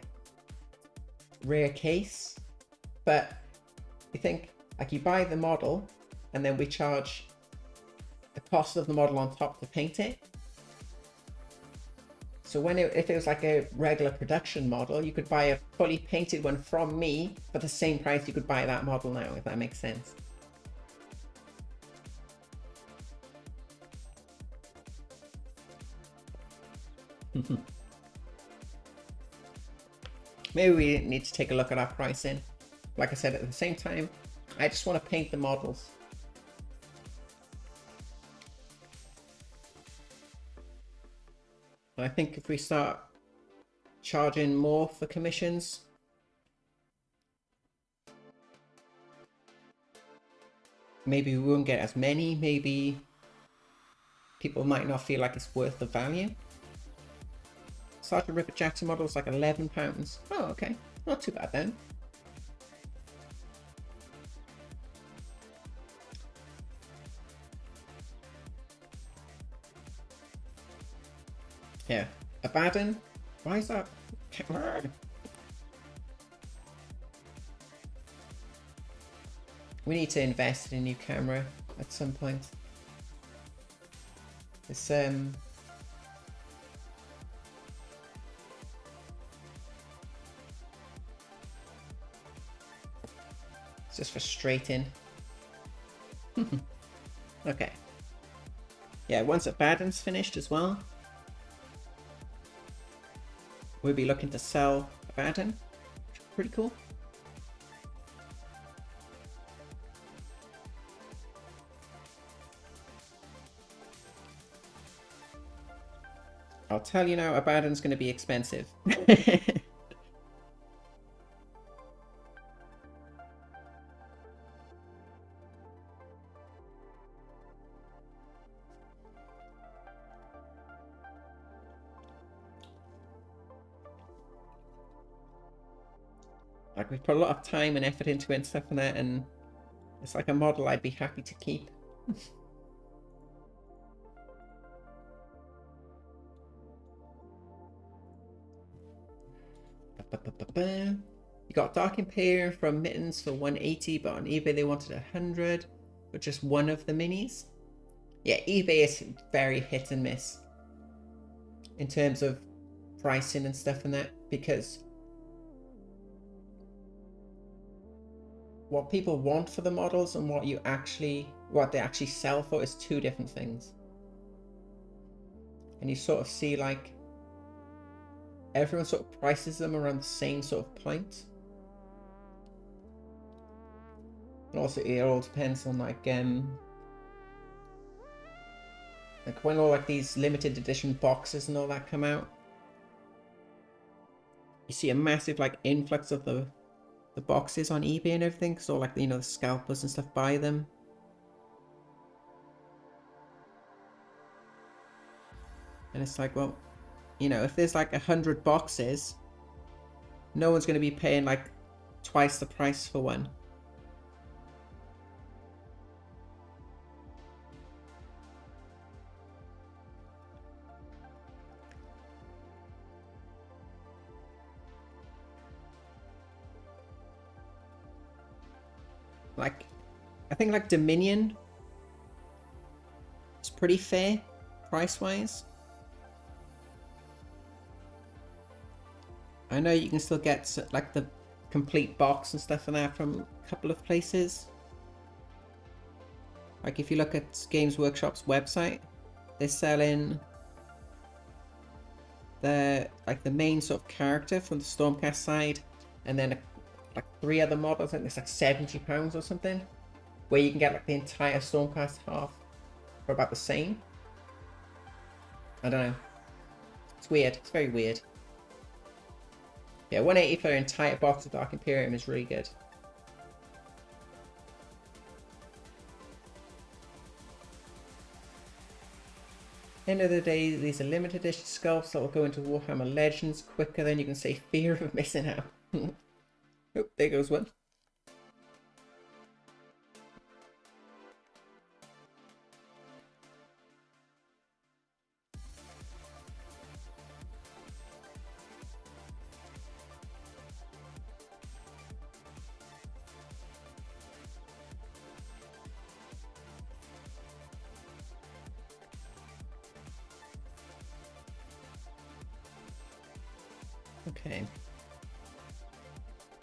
rare case. But you think, like, you buy the model and then we charge the cost of the model on top to paint it. So when if it was like a regular production model, you could buy a fully painted one from me for the same price you could buy that model now, if that makes sense. Maybe we need to take a look at our pricing. Like I said, at the same time, I just want to paint the models. I think if we start charging more for commissions, maybe we won't get as many. Maybe people might not feel like it's worth the value. Sergeant Ripper Jackson model is like £11. Oh, okay. Not too bad then. Yeah. Abaddon? Why is that? We need to invest in a new camera at some point. It's it's just frustrating. Okay. Yeah, once Abaddon's finished as well, we'll be looking to sell Abaddon. Pretty cool. I'll tell you now, Abaddon's going to be expensive. Like, we put a lot of time and effort into it and stuff in there, and it's like a model I'd be happy to keep. You got Dark Imperium from Mittens for 180, but on eBay they wanted 100 for just one of the minis. Yeah, eBay is very hit and miss in terms of pricing and stuff and that, because what people want for the models and what they actually sell for is two different things. And you sort of see like everyone sort of prices them around the same sort of point. And also it all depends on like when all like these limited edition boxes and all that come out, you see a massive like influx of the boxes on eBay and everything, so like, you know, the scalpers and stuff buy them. And it's like, well, you know, if there's like 100 boxes, no one's going to be paying like twice the price for one. Like, I think like Dominion is pretty fair price-wise. I know you can still get like the complete box and stuff in there from a couple of places. Like if you look at Games Workshop's website, they're selling the main sort of character from the Stormcast side, and then like 3 other models. I think it's like £70 or something, where you can get like the entire Stormcast half for about the same. I don't know. It's weird. It's very weird. Yeah, 180 for an entire box of Dark Imperium is really good. End of the day, these are limited edition sculpts that will go into Warhammer Legends quicker than you can say fear of missing out. Oh, there goes one. Okay.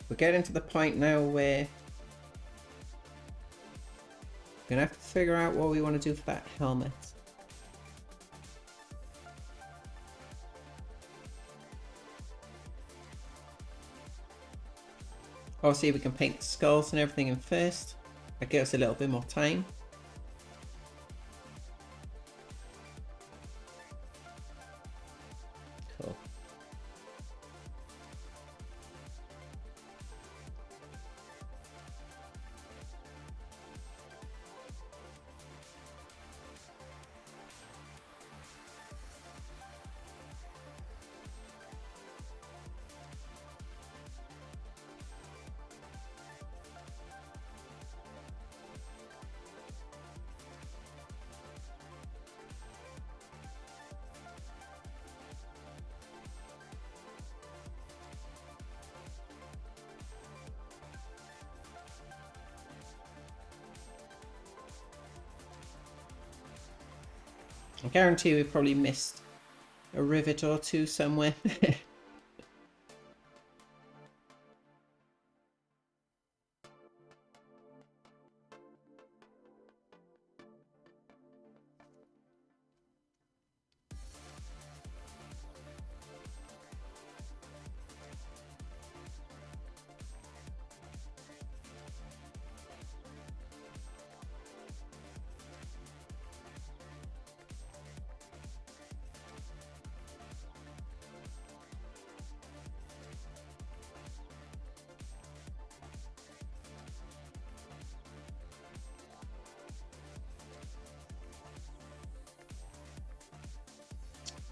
We're getting to the point now where we're gonna have to figure out what we want to do for that helmet. Obviously, we can paint the skulls and everything in first. That gives us a little bit more time. Cool. I guarantee we probably missed a rivet or two somewhere.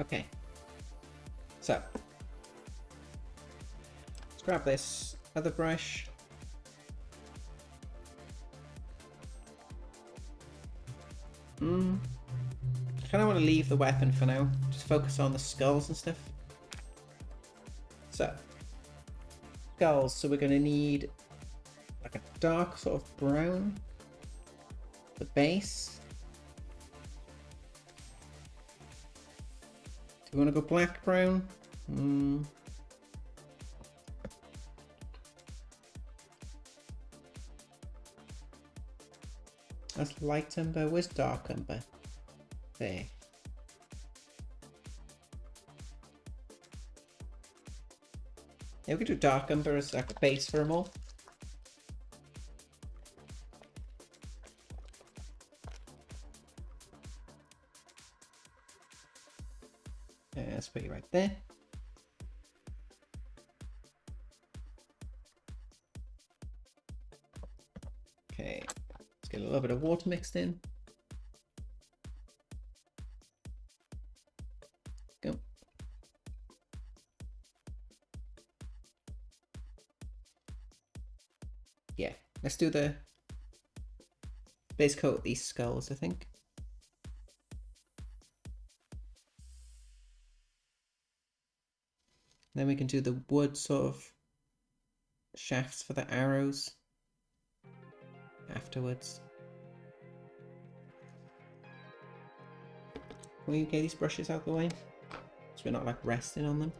Okay, so let's grab this other brush. I kind of want to leave the weapon for now. Just focus on the skulls and stuff. So, skulls. So we're going to need like a dark sort of brown. The base. Do we want to go black brown? That's light umber. Where's dark umber? There. Yeah, we could do dark umber as like a base for them all. Let's put you right there. Okay, let's get a little bit of water mixed in. Go. Yeah, let's do the base coat of these skulls, I think. Then we can do the wood sort of shafts for the arrows afterwards. Can we get these brushes out of the way so we're not like resting on them?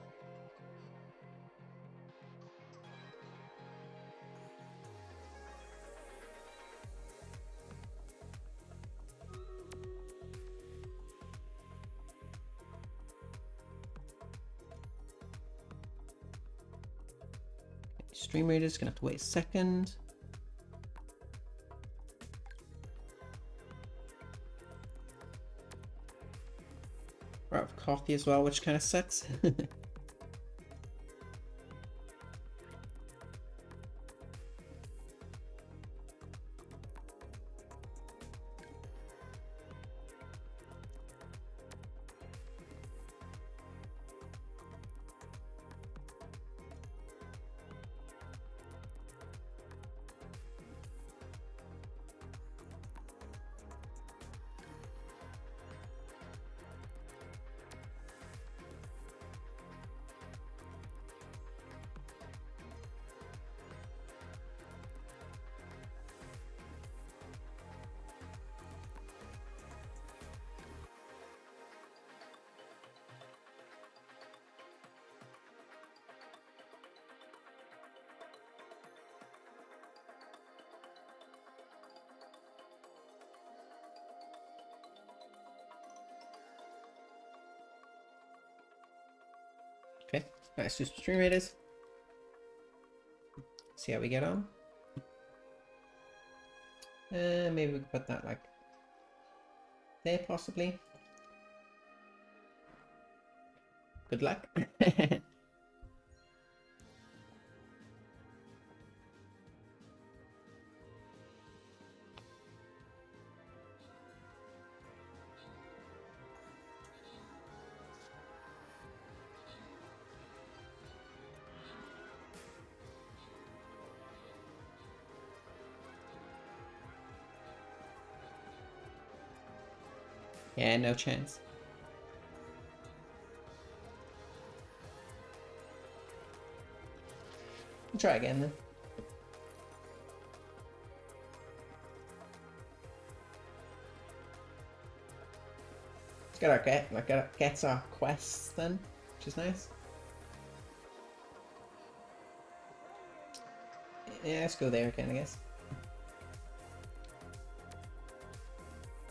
Stream reader's gonna have to wait a second. We're out of coffee as well, which kind of sucks. Okay, let's do some stream readers. See how we get on. Maybe we could put that like there, possibly. Good luck. Yeah, no chance. We'll try again then. Let's get our gets our quests then, which is nice. Yeah, let's go there again, I guess.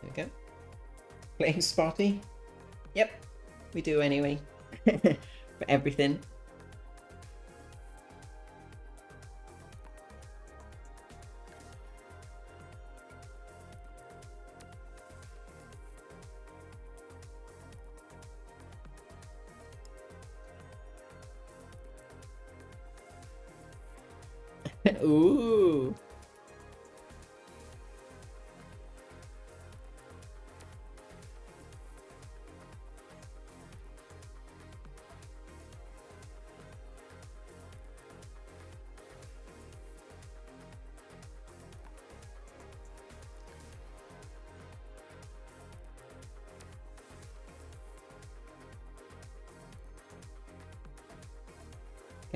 There we go. Playing spotty? Yep, we do anyway. For everything. Ooh.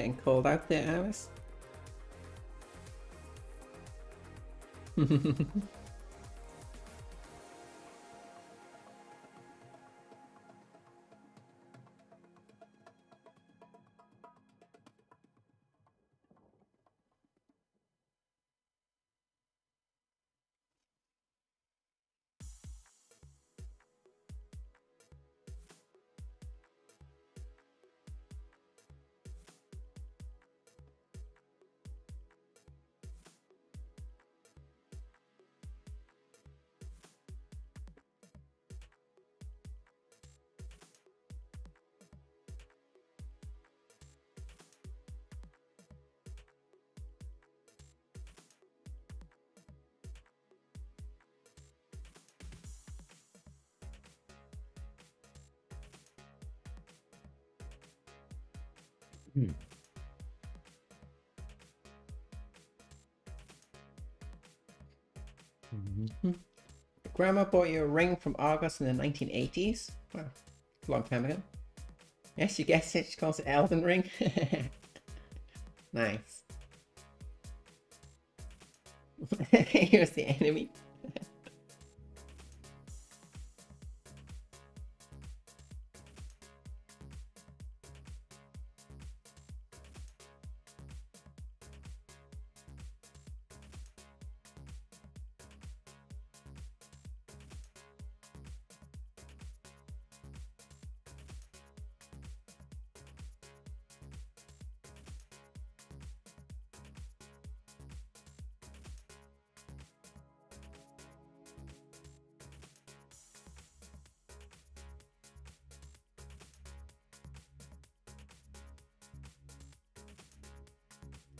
Getting called out there, Alice. Grandma bought you a ring from Argos in the 1980s. Wow, a long time ago. Yes, you guessed it. She calls it Elden Ring. Nice. Here's the enemy.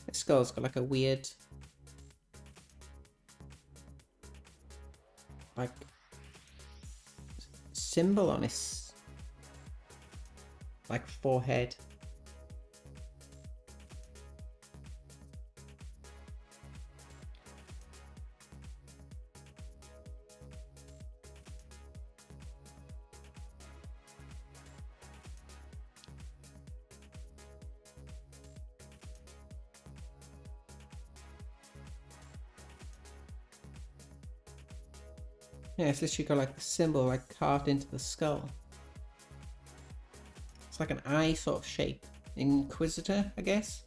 The skull's got like a weird, like, symbol on his, like, forehead. Yeah, it's literally got like the symbol like carved into the skull. It's like an eye sort of shape. Inquisitor, I guess.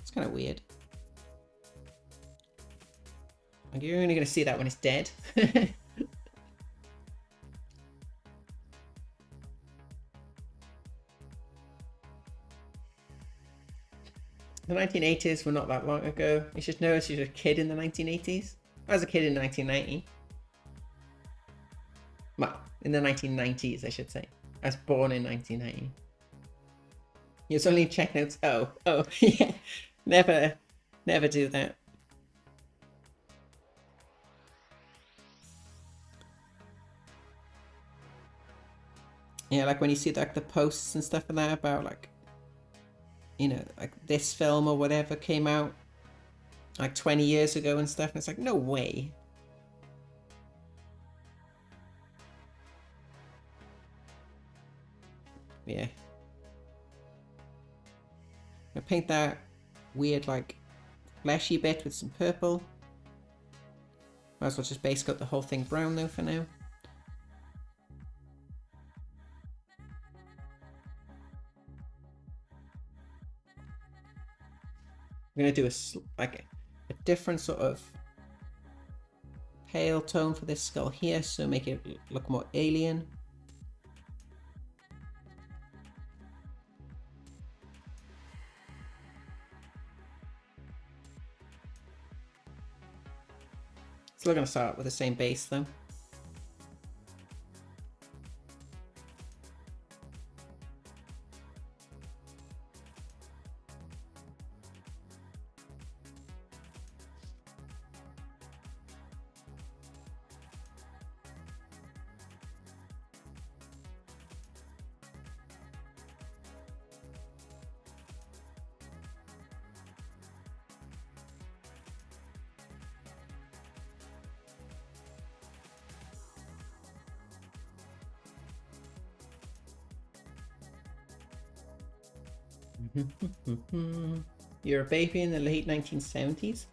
It's kind of weird. Like, you're only going to see that when it's dead. The 1980s were not that long ago. You should know she was a kid in the 1980s. I was a kid in 1990. Well, in the 1990s, I should say. I was born in 1990. He was only check notes. Oh, yeah. Never do that. Yeah, like when you see like the posts and stuff like that about like, you know, like this film or whatever came out like 20 years ago and stuff, and it's like, no way. Yeah. I'm gonna paint that weird like fleshy bit with some purple. Might as well just base coat the whole thing brown though for now. I'm gonna do a different sort of pale tone for this skull here, so make it look more alien. Still gonna start with the same base though. You're a baby in the late 1970s?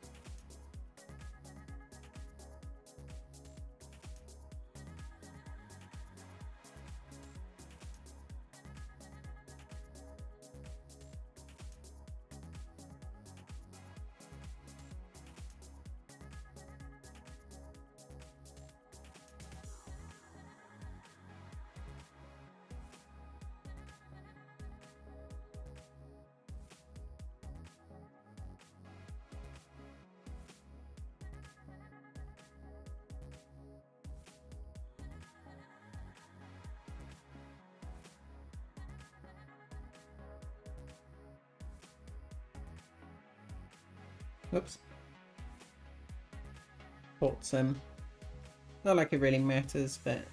Whoops. Thought some. Not like it really matters, but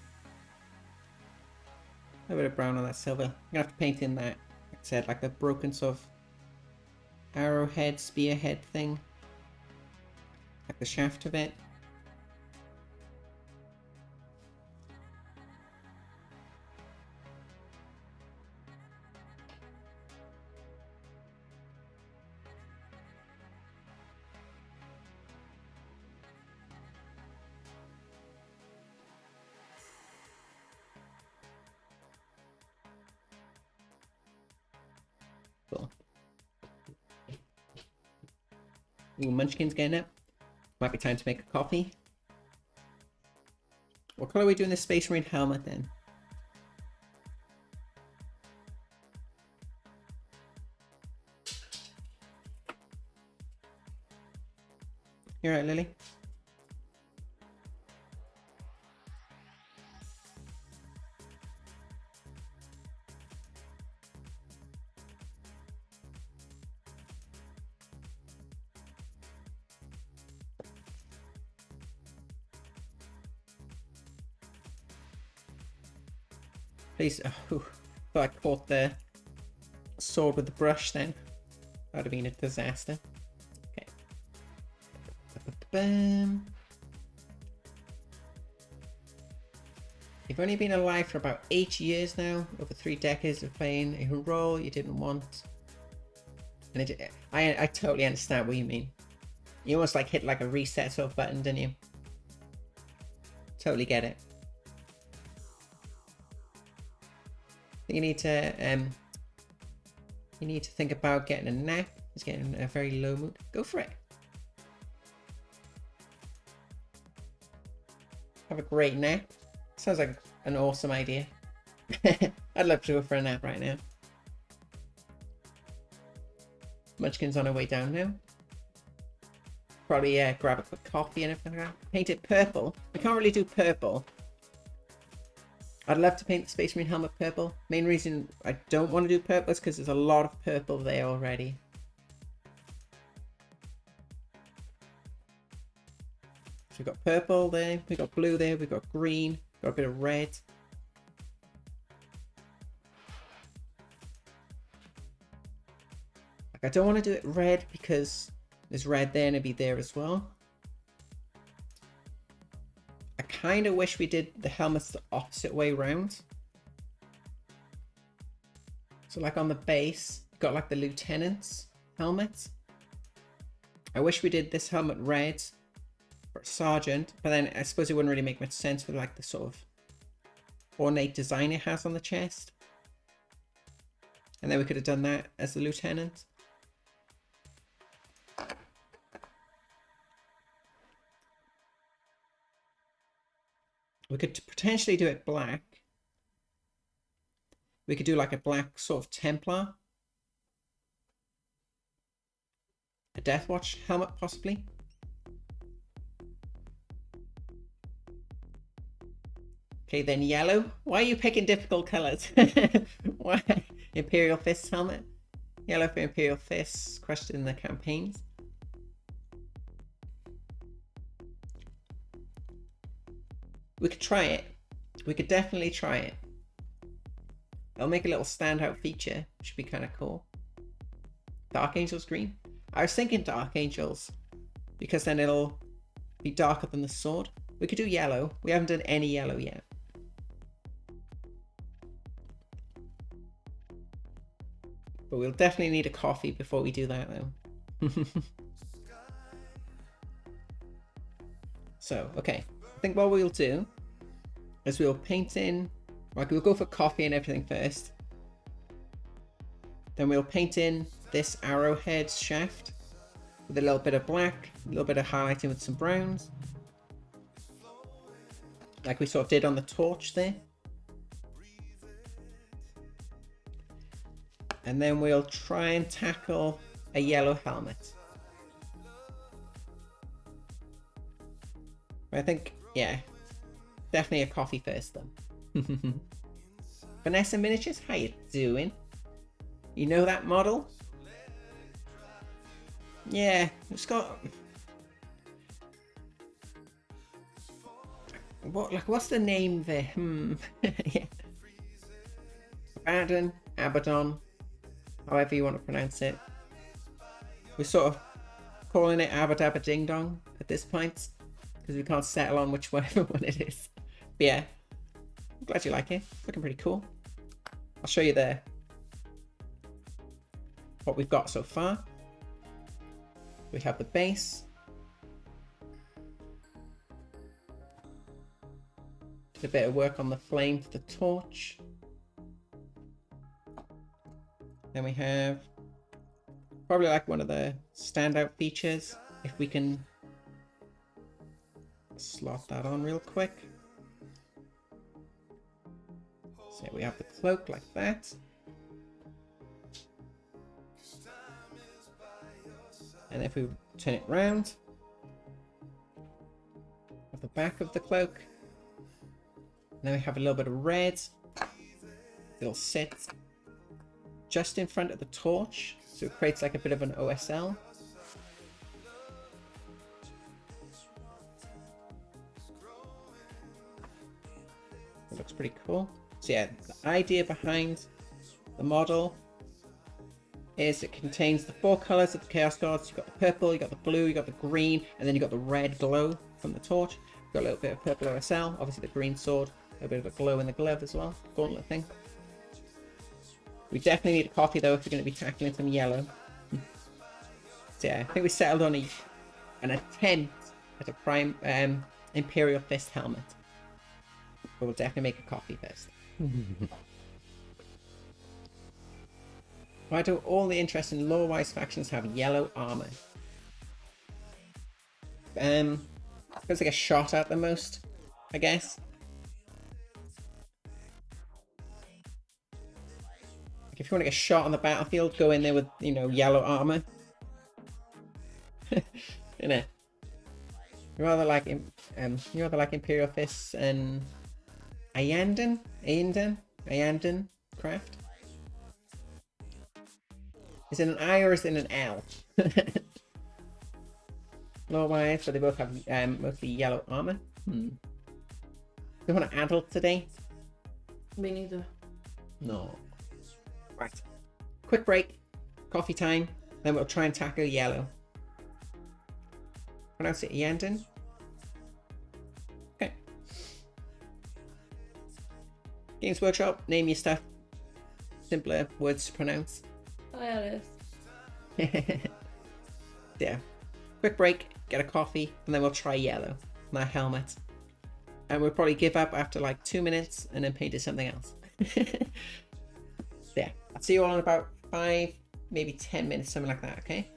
a bit of brown on that silver. I'm gonna have to paint in that, like I said, like a broken sort of arrowhead, spearhead thing. Like the shaft of it. Cool. Ooh, Munchkin's getting up. Might be time to make a coffee. What colour are we doing this Space Marine helmet then? You alright, Lily? Please, oh, thought I caught the sword with the brush then. That would have been a disaster. Okay. Bam. You've only been alive for about 8 years now, over 3 decades of playing a role you didn't want. And I totally understand what you mean. You almost like hit like a reset sort of button, didn't you? Totally get it. You need to think about getting a nap. It's getting a very low mood. Go for it. Have a great nap. Sounds like an awesome idea. I'd love to go for a nap right now. Munchkin's on her way down now. Probably grab a quick coffee and everything like that. Paint it purple. We can't really do purple. I'd love to paint the Space Marine helmet purple. Main reason I don't want to do purple is because there's a lot of purple there already. So we've got purple there, we've got blue there, we've got green, got a bit of red. Like I don't want to do it red because there's red there and it'd be there as well. I kind of wish we did the helmets the opposite way round. So like on the base, you've got like the lieutenant's helmet. I wish we did this helmet red for sergeant, but then I suppose it wouldn't really make much sense with like the sort of ornate design it has on the chest. And then we could have done that as the lieutenant. We could potentially do it black. We could do like a black sort of Templar. A Deathwatch helmet, possibly. Okay, then yellow. Why are you picking difficult colors? Why? Imperial Fists helmet. Yellow for Imperial Fists. Crushed in the campaigns. We could try it. We could definitely try it. It'll make a little standout feature, which would be kind of cool. Dark Angels green. I was thinking Dark Angels because then it'll be darker than the sword. We could do yellow. We haven't done any yellow yet. But we'll definitely need a coffee before we do that, though. So, okay. I think what we'll do is we'll paint in, like we'll go for coffee and everything first. Then we'll paint in this arrowhead shaft with a little bit of black, a little bit of highlighting with some browns. Like we sort of did on the torch there. And then we'll try and tackle a yellow helmet. I think, yeah, definitely a coffee first then. Vanessa Miniatures, how you doing? You know that model? Yeah, it's got... what's the name there? Yeah. Abaddon, however you want to pronounce it. We're sort of calling it Abba Ding Dong at this point, because we can't settle on whichever one it is. But yeah, I'm glad you like it. It's looking pretty cool. I'll show you there what we've got so far. We have the base. Did a bit of work on the flame for the torch. Then we have probably like one of the standout features, if we can slot that on real quick. So we have the cloak like that. And if we turn it round, at the back of the cloak, and then we have a little bit of red. It'll sit just in front of the torch, so it creates like a bit of an OSL. It looks pretty cool. So yeah, the idea behind the model is it contains the 4 colors of the Chaos Gods. You've got the purple, you've got the blue, you've got the green, and then you've got the red glow from the torch. You've got a little bit of purple OSL, obviously the green sword, a bit of a glow in the glove as well, gauntlet thing. We definitely need a coffee though if we're going to be tackling some yellow. So yeah, I think we settled on an attempt at a prime Imperial Fist helmet. But we'll definitely make a coffee first. Why do all the interesting lore-wise factions have yellow armor? Because they get shot at the most, I guess. Like if you want to get shot on the battlefield, go in there with, you know, yellow armor. You know, you rather like Imperial Fists and Ayandan craft. Is it an I or is it an L? Lore-wise, but they both have mostly yellow armor. Do you want to adult today? Me neither. No. Right. Quick break. Coffee time. Then we'll try and tackle yellow. Pronounce it Yandon. Okay. Games Workshop. Name your stuff. Simpler words to pronounce. Oh yeah, it is. Yeah. Quick break. Get a coffee. And then we'll try yellow. My helmet. And we'll probably give up after like 2 minutes and then paint it something else. Yeah. I'll see you all in about 5, maybe 10 minutes, something like that, okay?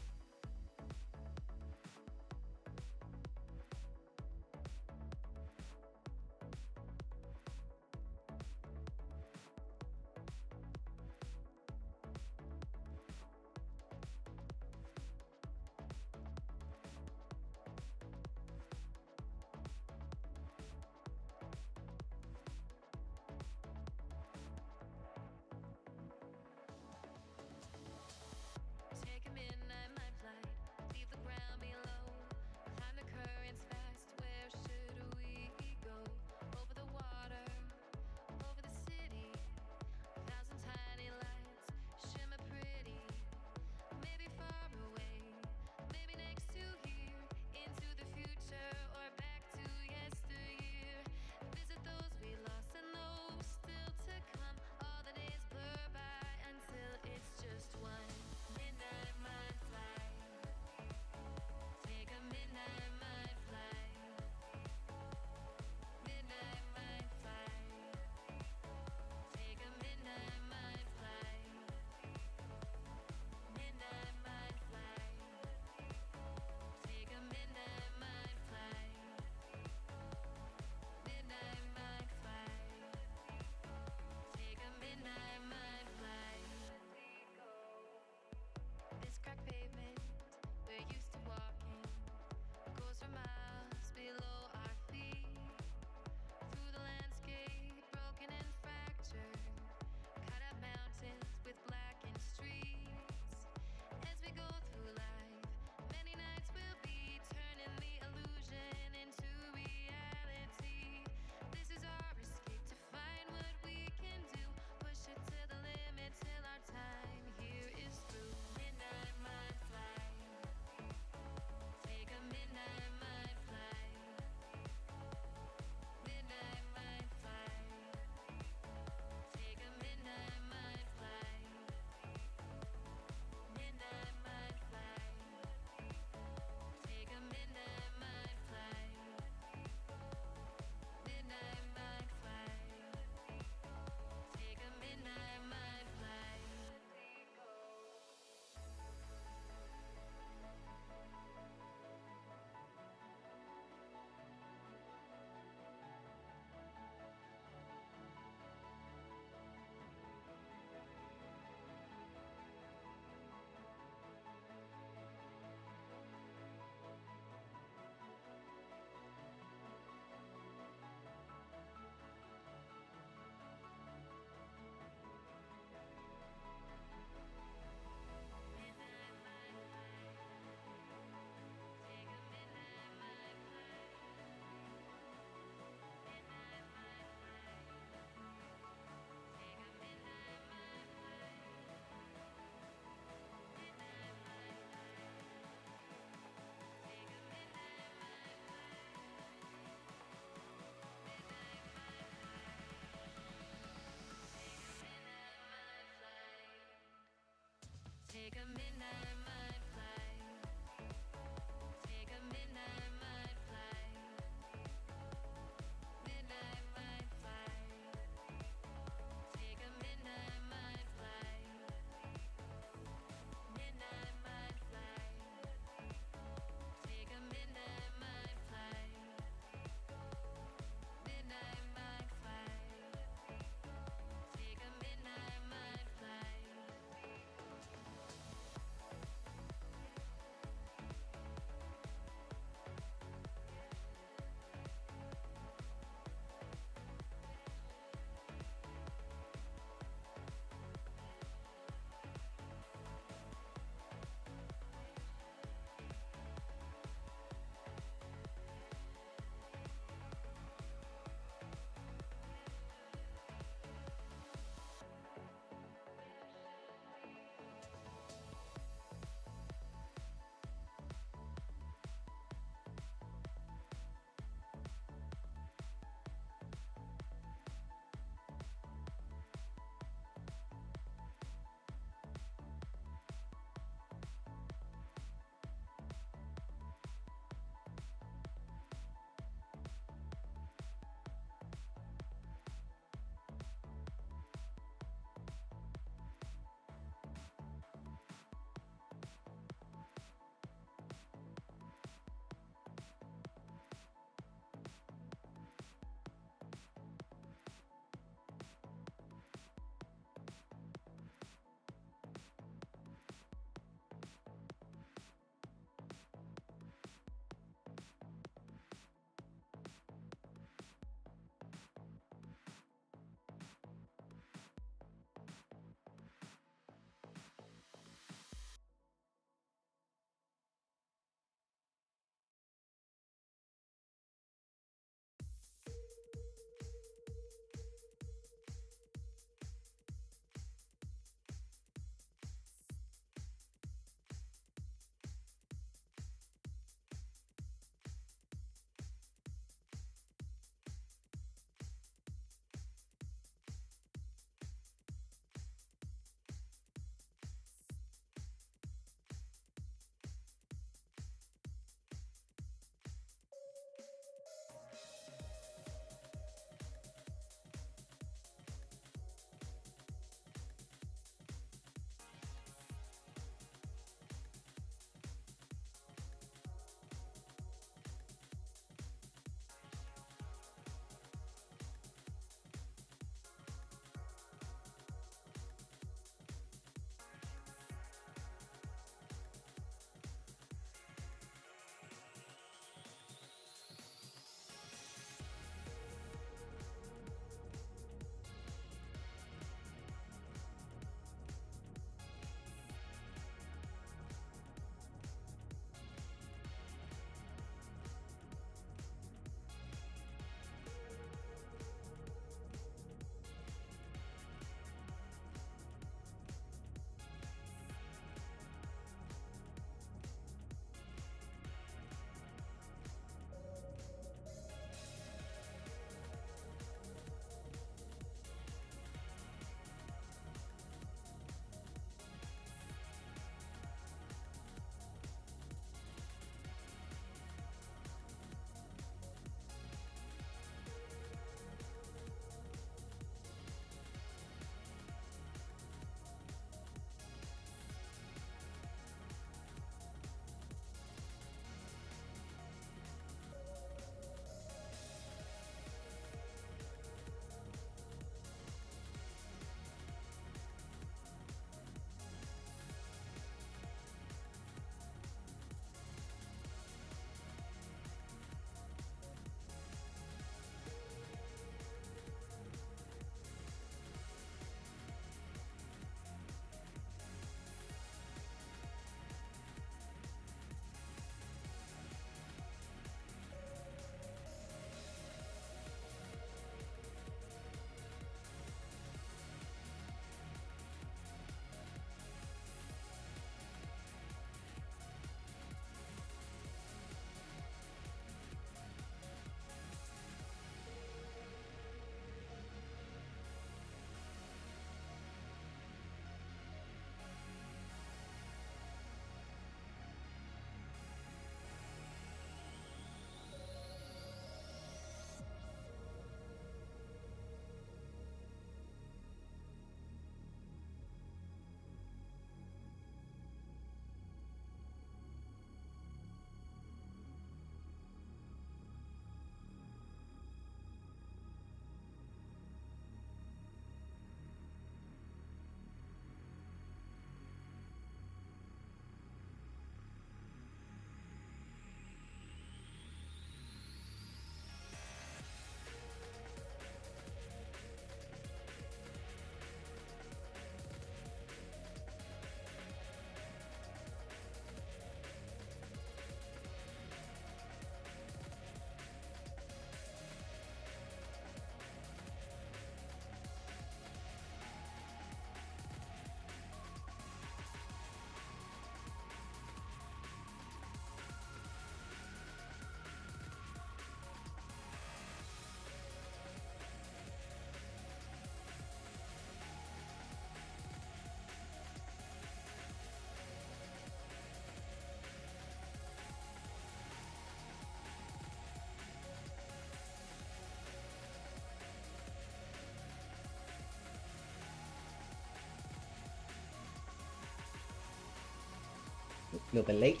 A little bit late.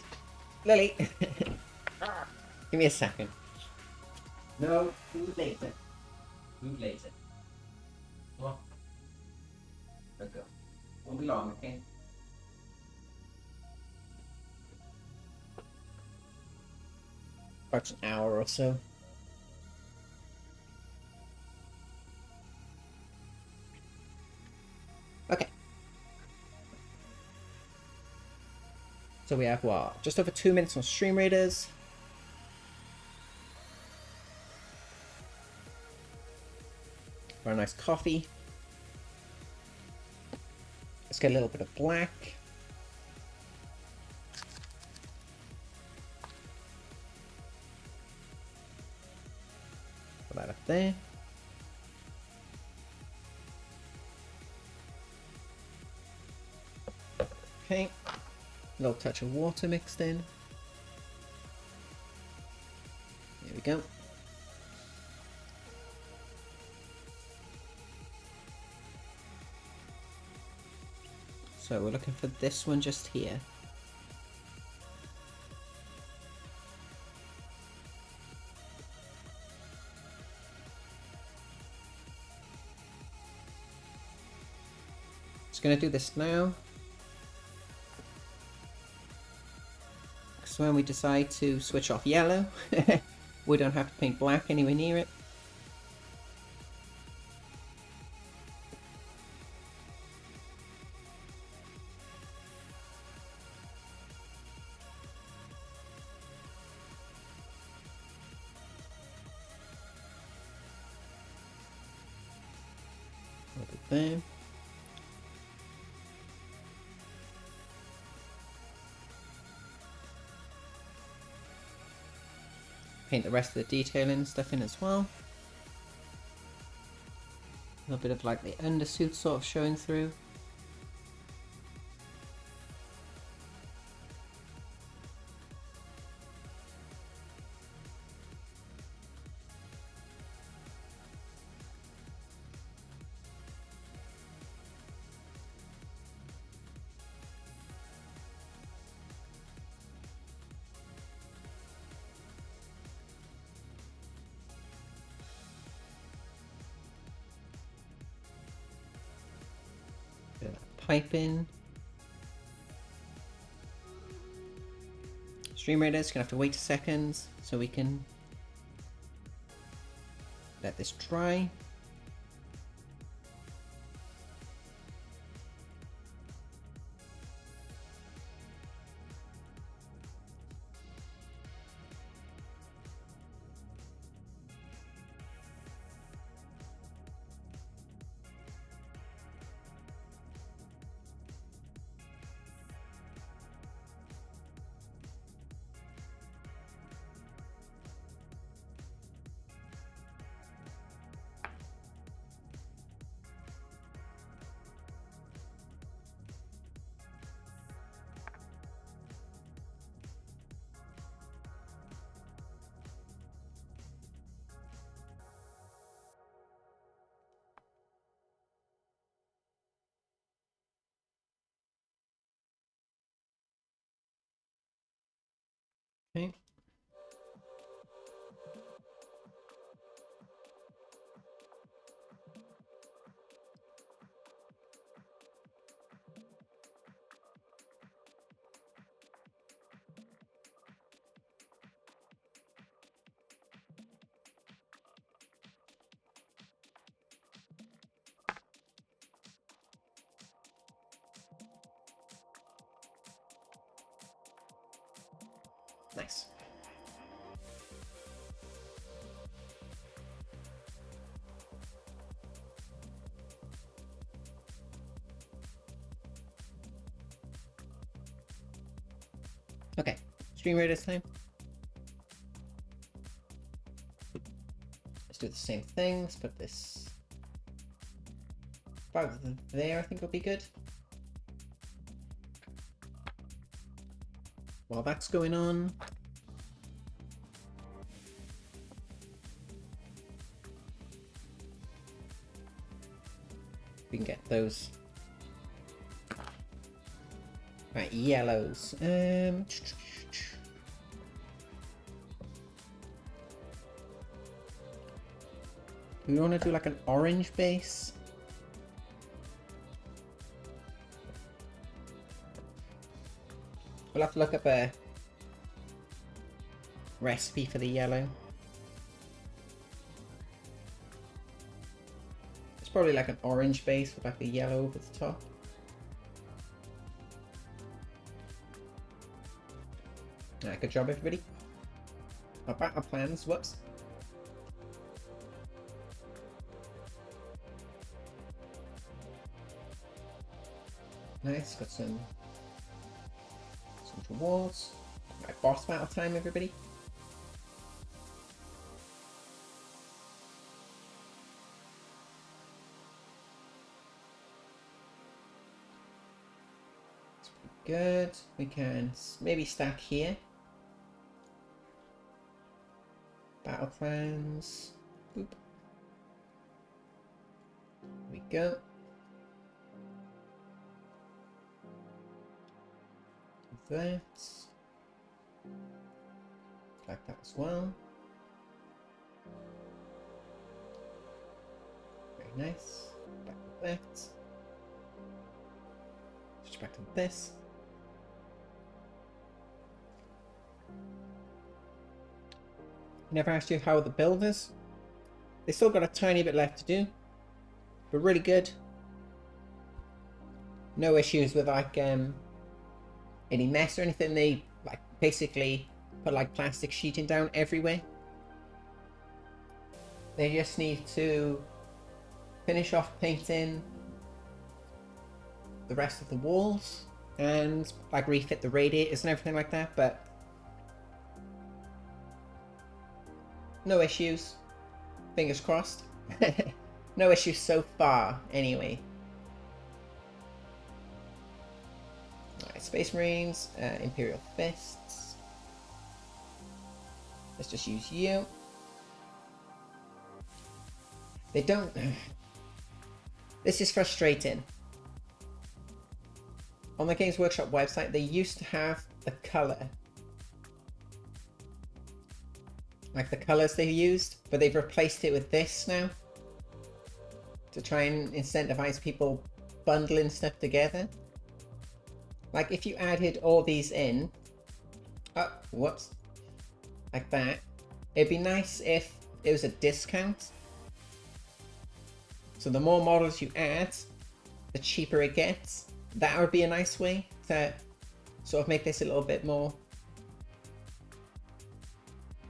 Lily! Give me a second. No, food later. Food later. What? Let's go. Won't be long, okay? About an hour or so. Okay. So we have what? Just over 2 minutes on Stream Raiders. For a nice coffee. Let's get a little bit of black. Put that up there. Okay. A little touch of water mixed in. There we go. So we're looking for this one just here. Just gonna do this now. So when we decide to switch off yellow, we don't have to paint black anywhere near it. Look at there. Paint the rest of the detailing and stuff in as well. A little bit of like the undersuit sort of showing through. Bit of that pipe in. Stream Raiders, gonna have to wait a second so we can let this dry. Okay. Nice. Okay, Stream Raiders time. Let's do the same thing. Let's put this about there. I think will be good. While that's going on, we can get those Right, yellows. We want to do like an orange base. We'll have to look up a recipe for the yellow. It's probably like an orange base with like a yellow over the top. Alright, good job everybody. About our plans, whoops. Nice, got some central walls. Right, boss battle time everybody. It's pretty good. We can maybe stack here. Battle plans. Boop. There we go. That. Like that as well. Very nice. Back to that. Switch back to this. Never asked you how the build is. They still got a tiny bit left to do, but really good. No issues with like any mess or anything. They like basically put like plastic sheeting down everywhere. They just need to finish off painting the rest of the walls and like refit the radiators and everything like that, but no issues. Fingers crossed. No issues so far, anyway. Alright, Space Marines, Imperial Fists. Let's just use you. They don't... This is frustrating. On the Games Workshop website, they used to have the colour. Like the colours they used, but they've replaced it with this now. To try and incentivize people bundling stuff together. Like if you added all these in, oh, whoops, like that, it'd be nice if it was a discount. So the more models you add, the cheaper it gets. That would be a nice way to sort of make this a little bit more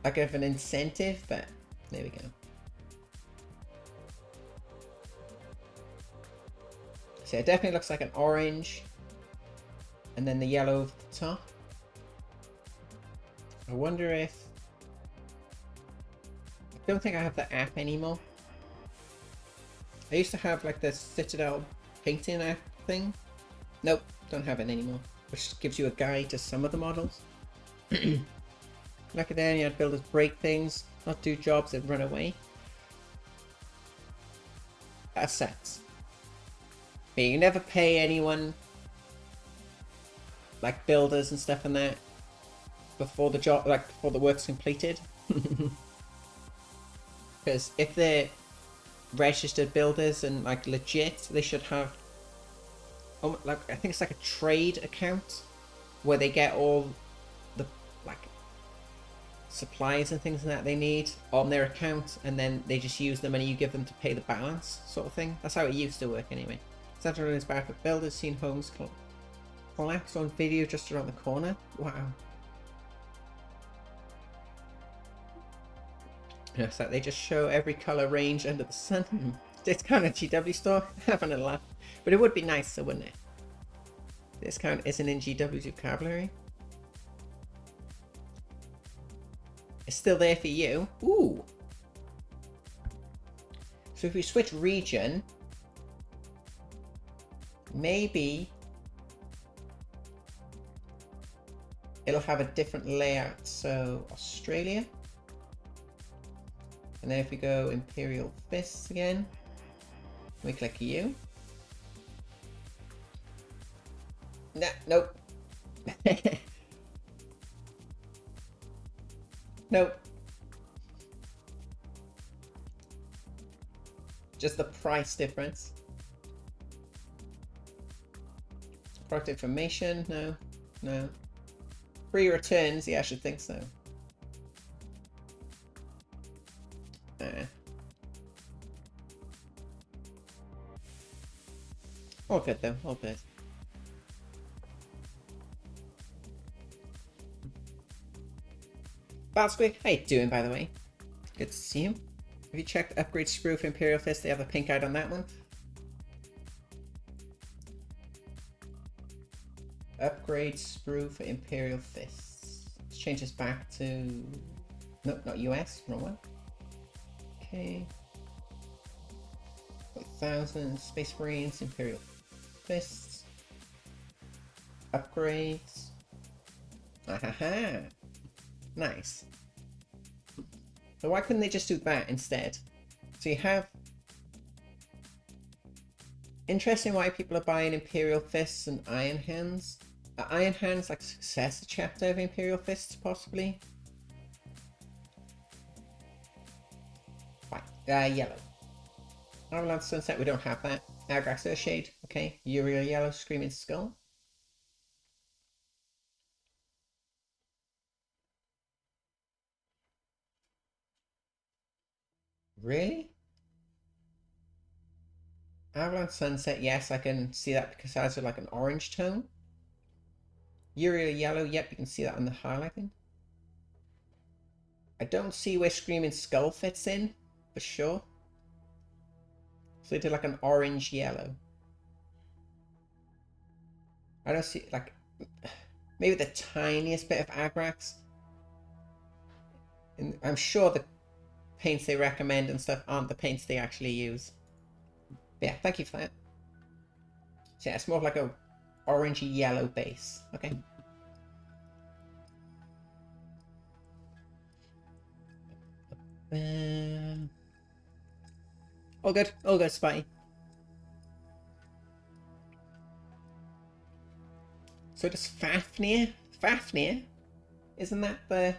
like of an incentive, but there we go. So it definitely looks like an orange. And then the yellow over the top. I wonder if... I don't think I have the app anymore. I used to have like the Citadel painting app thing. Nope, don't have it anymore. Which gives you a guide to some of the models. Like then you had builders break things, not do jobs and run away. Assets. But you never pay anyone, like builders and stuff and that, before the job, like before the work's completed. Because if they're registered builders and like legit, they should have, like I think it's like a trade account where they get all the like supplies and things like that they need on their account, and then they just use the money you give them to pay the balance, sort of thing. That's how it used to work anyway. Central is bad for builders, seen homes collapse on video just around the corner. Wow. Yes, like they just show every colour range under the sun. Discount at GW store, having a laugh. But it would be nicer, wouldn't it? Discount isn't in GW's vocabulary. It's still there for you. Ooh. So if we switch region, maybe it'll have a different layout. So Australia. And then if we go Imperial Fists again, we click you. Nah, nope. Nope. Just the price difference. Product information, no, no. Free returns, yeah, I should think so. All good though, all good. Batsquick, how you doing by the way? Good to see you. Have you checked Upgrade Sprue for Imperial Fist? They have a pink out on that one. Upgrade Sprue for Imperial Fists. Let's change this back to... No, not US, wrong one. Okay. 1000 Space Marines, Imperial Fists. Upgrades. Ahaha. Nice. So why couldn't they just do that instead? So you have... Interesting why people are buying Imperial Fists and Iron Hands. Are Iron Hands like successor chapter of Imperial Fists, possibly? Fine. Yellow. Avalanche Sunset, we don't have that. Agrax Earthshade, okay. Uriel Yellow, Screaming Skull. Really? Avalanche Sunset, yes, I can see that because it has like an orange tone. Uriel Yellow, yep, you can see that on the highlighting. I don't see where Screaming Skull fits in, for sure. So they did like an orange yellow. I don't see, like, maybe the tiniest bit of Agrax. And I'm sure the paints they recommend and stuff aren't the paints they actually use. But yeah, thank you for that. So yeah, it's more of like a orangey yellow base. Okay. All good, Spotty. So does Fafnir? Fafnir? Isn't that the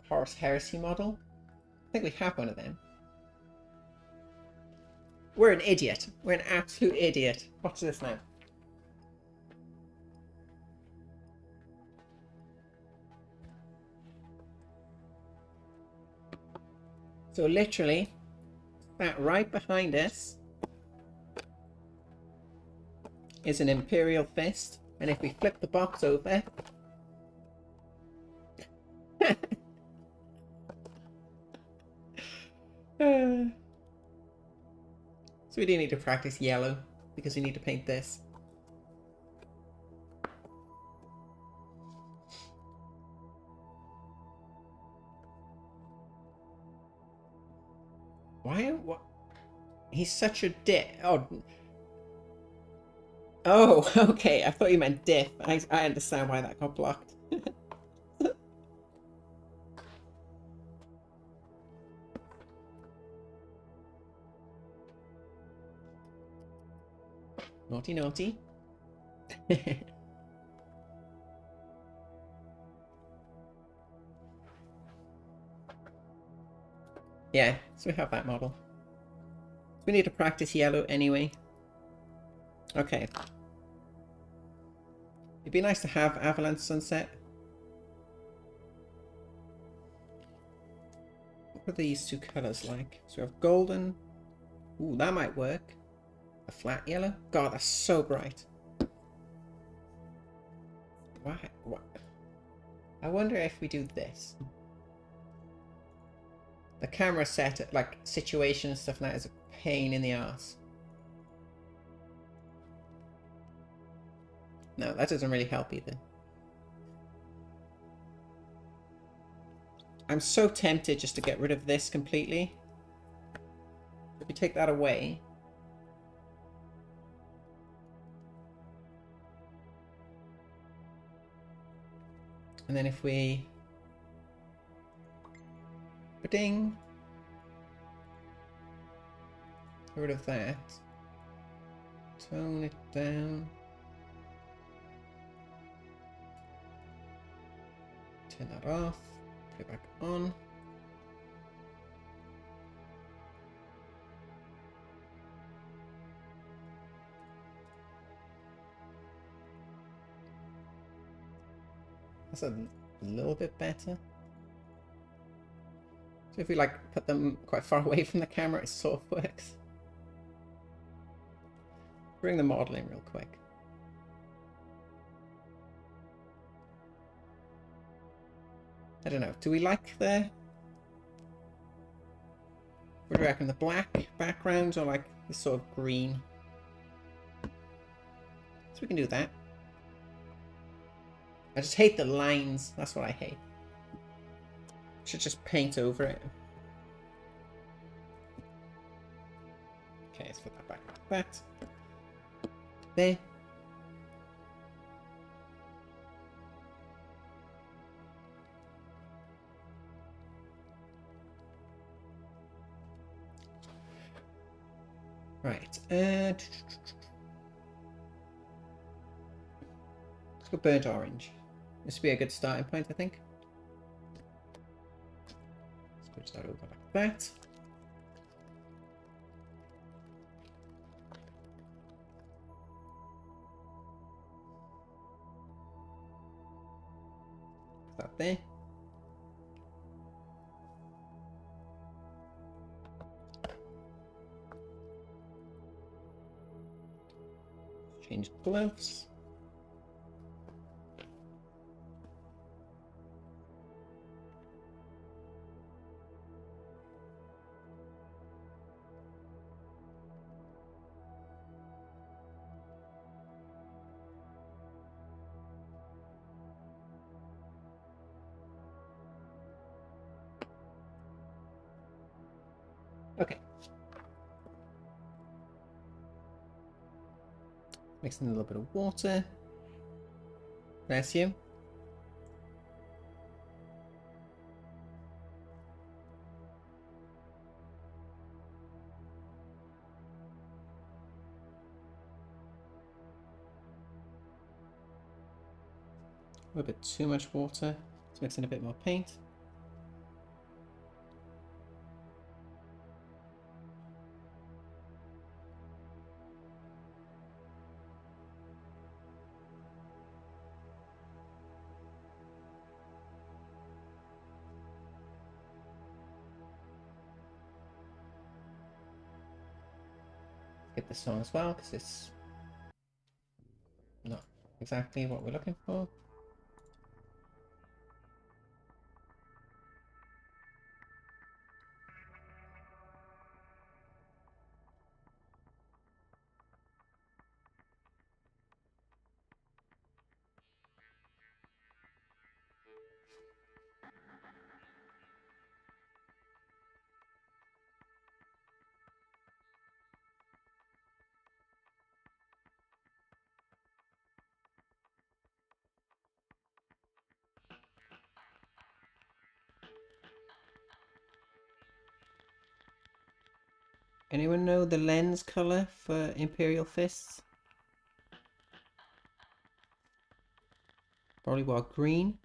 Horus Heresy model? I think we have one of them. We're an idiot. We're an absolute idiot. Watch this now. So literally, that right behind us is an Imperial Fist. And if we flip the box over... So we do need to practice yellow, because we need to paint this. Why? What? He's such a dick. Oh. Oh, okay. I thought you meant diff. I understand why that got blocked. Naughty, naughty. Yeah, so we have that model. We need to practice yellow anyway. Okay. It'd be nice to have Avalanche Sunset. What are these two colours like? So we have golden. Ooh, that might work. A flat yellow? God, that's so bright. Why? What? I wonder if we do this. The camera set, like, situation and stuff like that is a pain in the arse. No, that doesn't really help either. I'm so tempted just to get rid of this completely. If we take that away... And then if we... Ba-ding! Get rid of that. Tone it down. Turn that off. Put it back on. That's a little bit better. So if we like put them quite far away from the camera, it sort of works. Bring the model in real quick. I don't know. Do we like the... What do you reckon? The black background or like this sort of green? So we can do that. I just hate the lines. That's what I hate. Should just paint over it. Okay, let's put that back like that. There. Right. Let's go burnt orange. This would be a good starting point, I think. Switch that over like that. Put that there. Change gloves. Okay. Mix in a little bit of water. Bless you. A little bit too much water. Let's mix in a bit more paint. Get this on as well because it's not exactly what we're looking for. Anyone know the lens color for Imperial Fists? Probably what, green?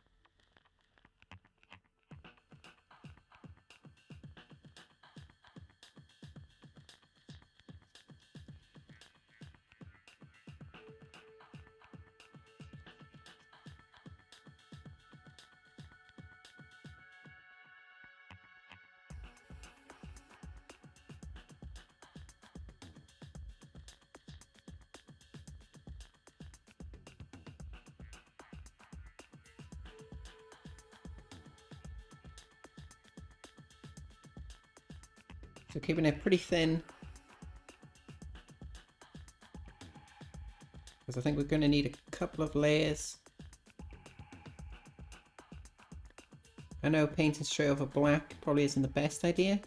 So keeping it pretty thin. Because I think we're going to need a couple of layers. I know painting straight over black probably isn't the best idea.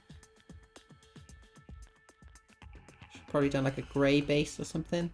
Should probably done like a grey base or something.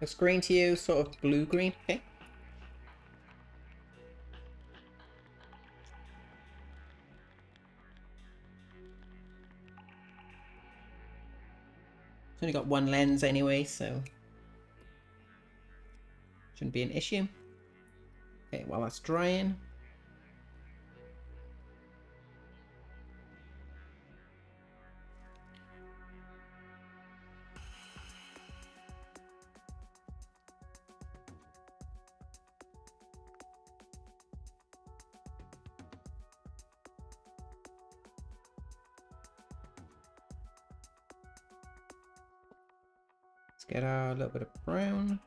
Looks green to you, sort of blue-green. Okay. It's only got one lens anyway, so shouldn't be an issue. Okay, while that's drying. Let's get a little bit of brown.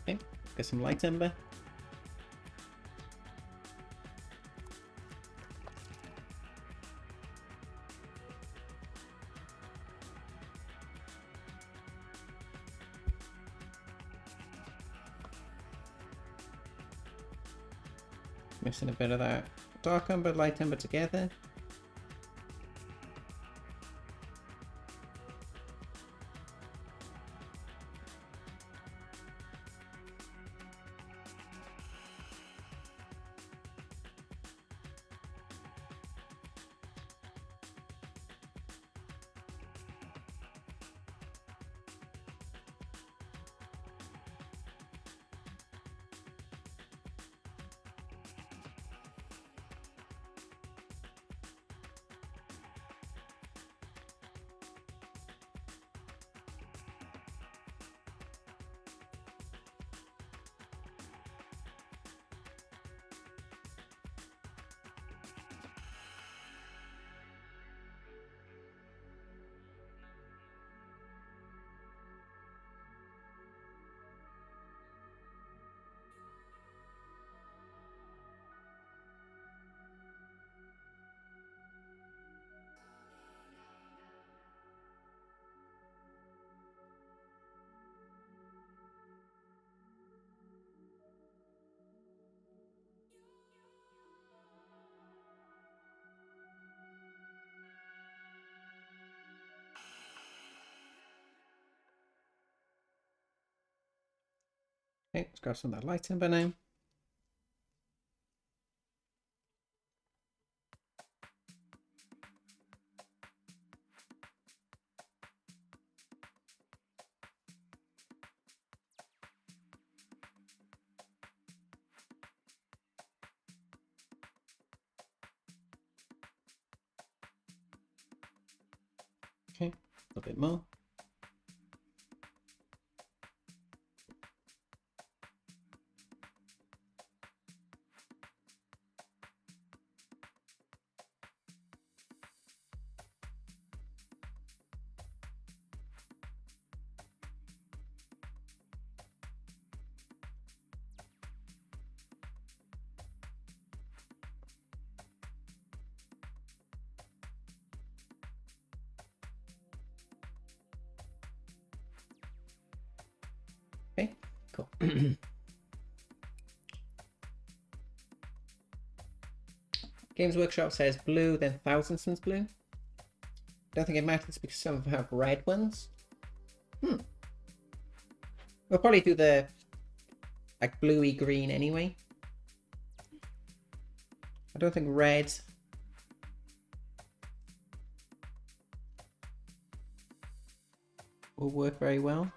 Okay, get some light ember. Mixing a bit of that dark ember, light ember together. Okay, let's grab some of that light ember now. Okay, a little bit more. Okay, cool. Games Workshop says blue, then Thousand Suns blue. Don't think it matters because some of them have red ones. We'll probably do the like bluey green anyway. I don't think red will work very well.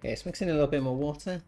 Okay, let's mix in a little bit more water.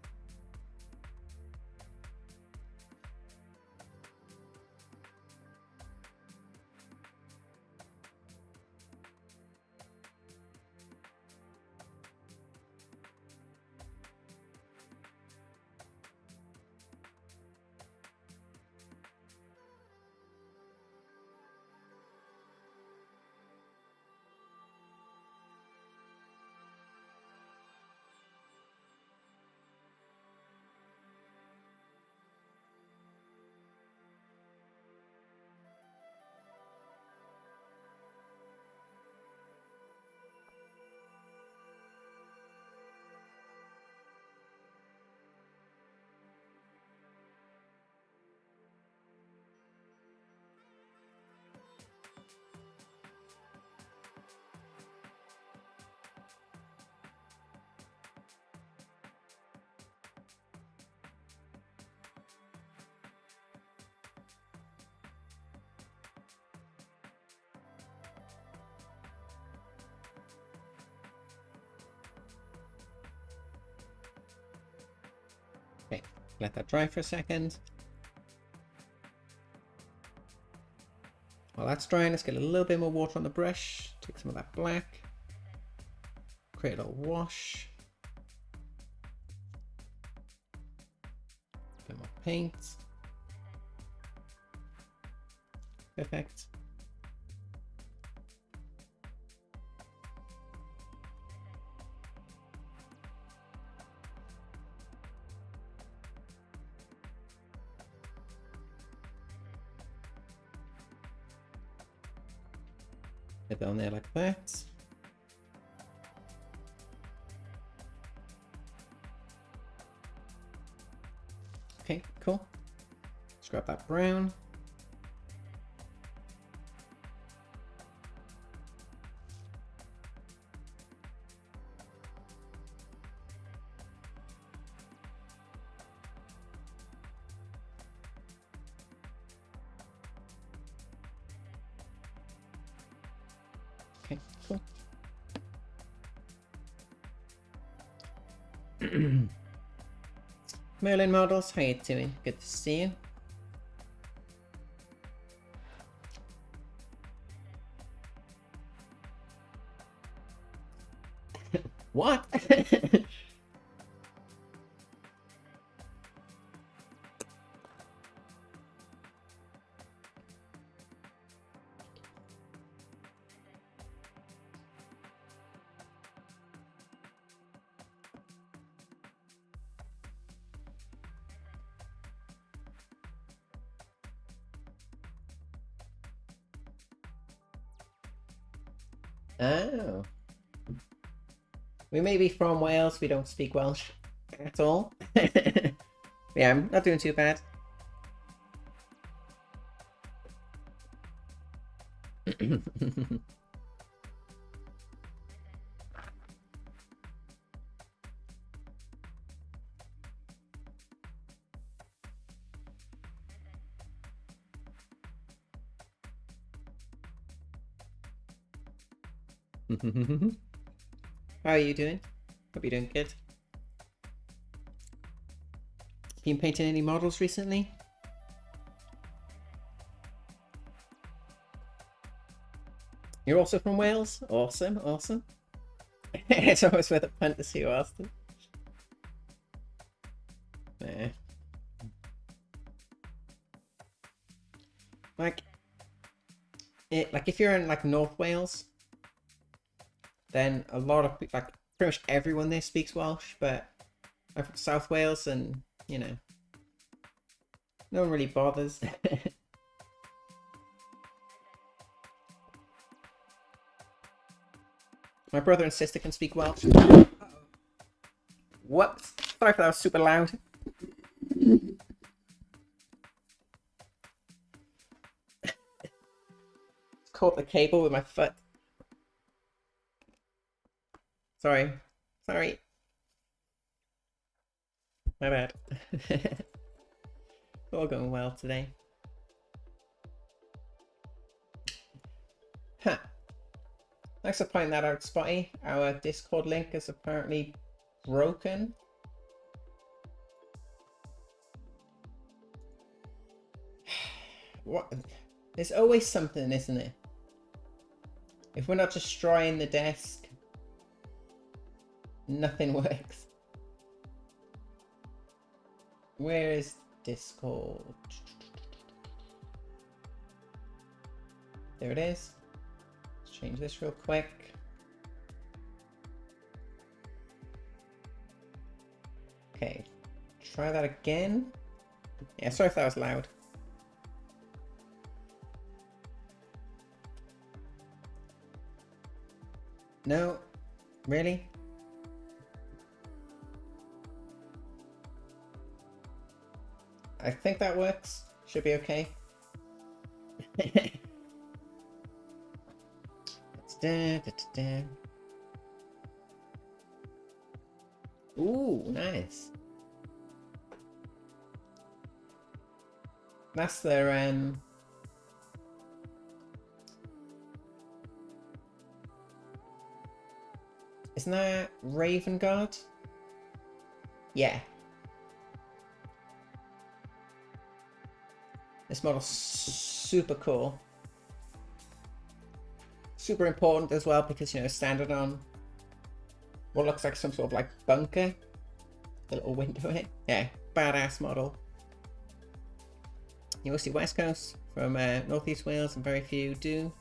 Okay, let that dry for a second. While that's drying, let's get a little bit more water on the brush. Take some of that black. Create a little wash. A bit more paint. Perfect. Get down there like that. Okay, cool. Let's grab that brown. Okay, cool. Merlin models, how you doing? Good to see you. What? Oh. We may be from Wales, we don't speak Welsh at all. Yeah, I'm not doing too bad. How are you doing? Hope you're doing good. Been painting any models recently? You're also from Wales? Awesome, awesome. It's always worth a punt to see you, Austin. Nah. Like if you're in like North Wales, then a lot of like pretty much everyone there speaks Welsh, but I'm from South Wales and you know, no one really bothers. My brother and sister can speak Welsh. Whoops. Sorry for that, was super loud. Caught the cable with my foot. Sorry. Sorry. My bad. All going well today. Huh. Thanks for pointing that out, Spotty. Our Discord link is apparently broken. What? There's always something, isn't it? If we're not destroying the desk, nothing works. Where is Discord? There it is. Let's change this real quick. Okay, try that again. Yeah, sorry if that was loud. No, really? I think that works. Should be okay. Ooh, nice. That's their isn't that Raven Guard? Yeah. This model's super cool. Super important as well because, you know, standing on what looks like some sort of like bunker. The little window in it. Yeah, badass model. You mostly West Coast from Northeast Wales, and very few do.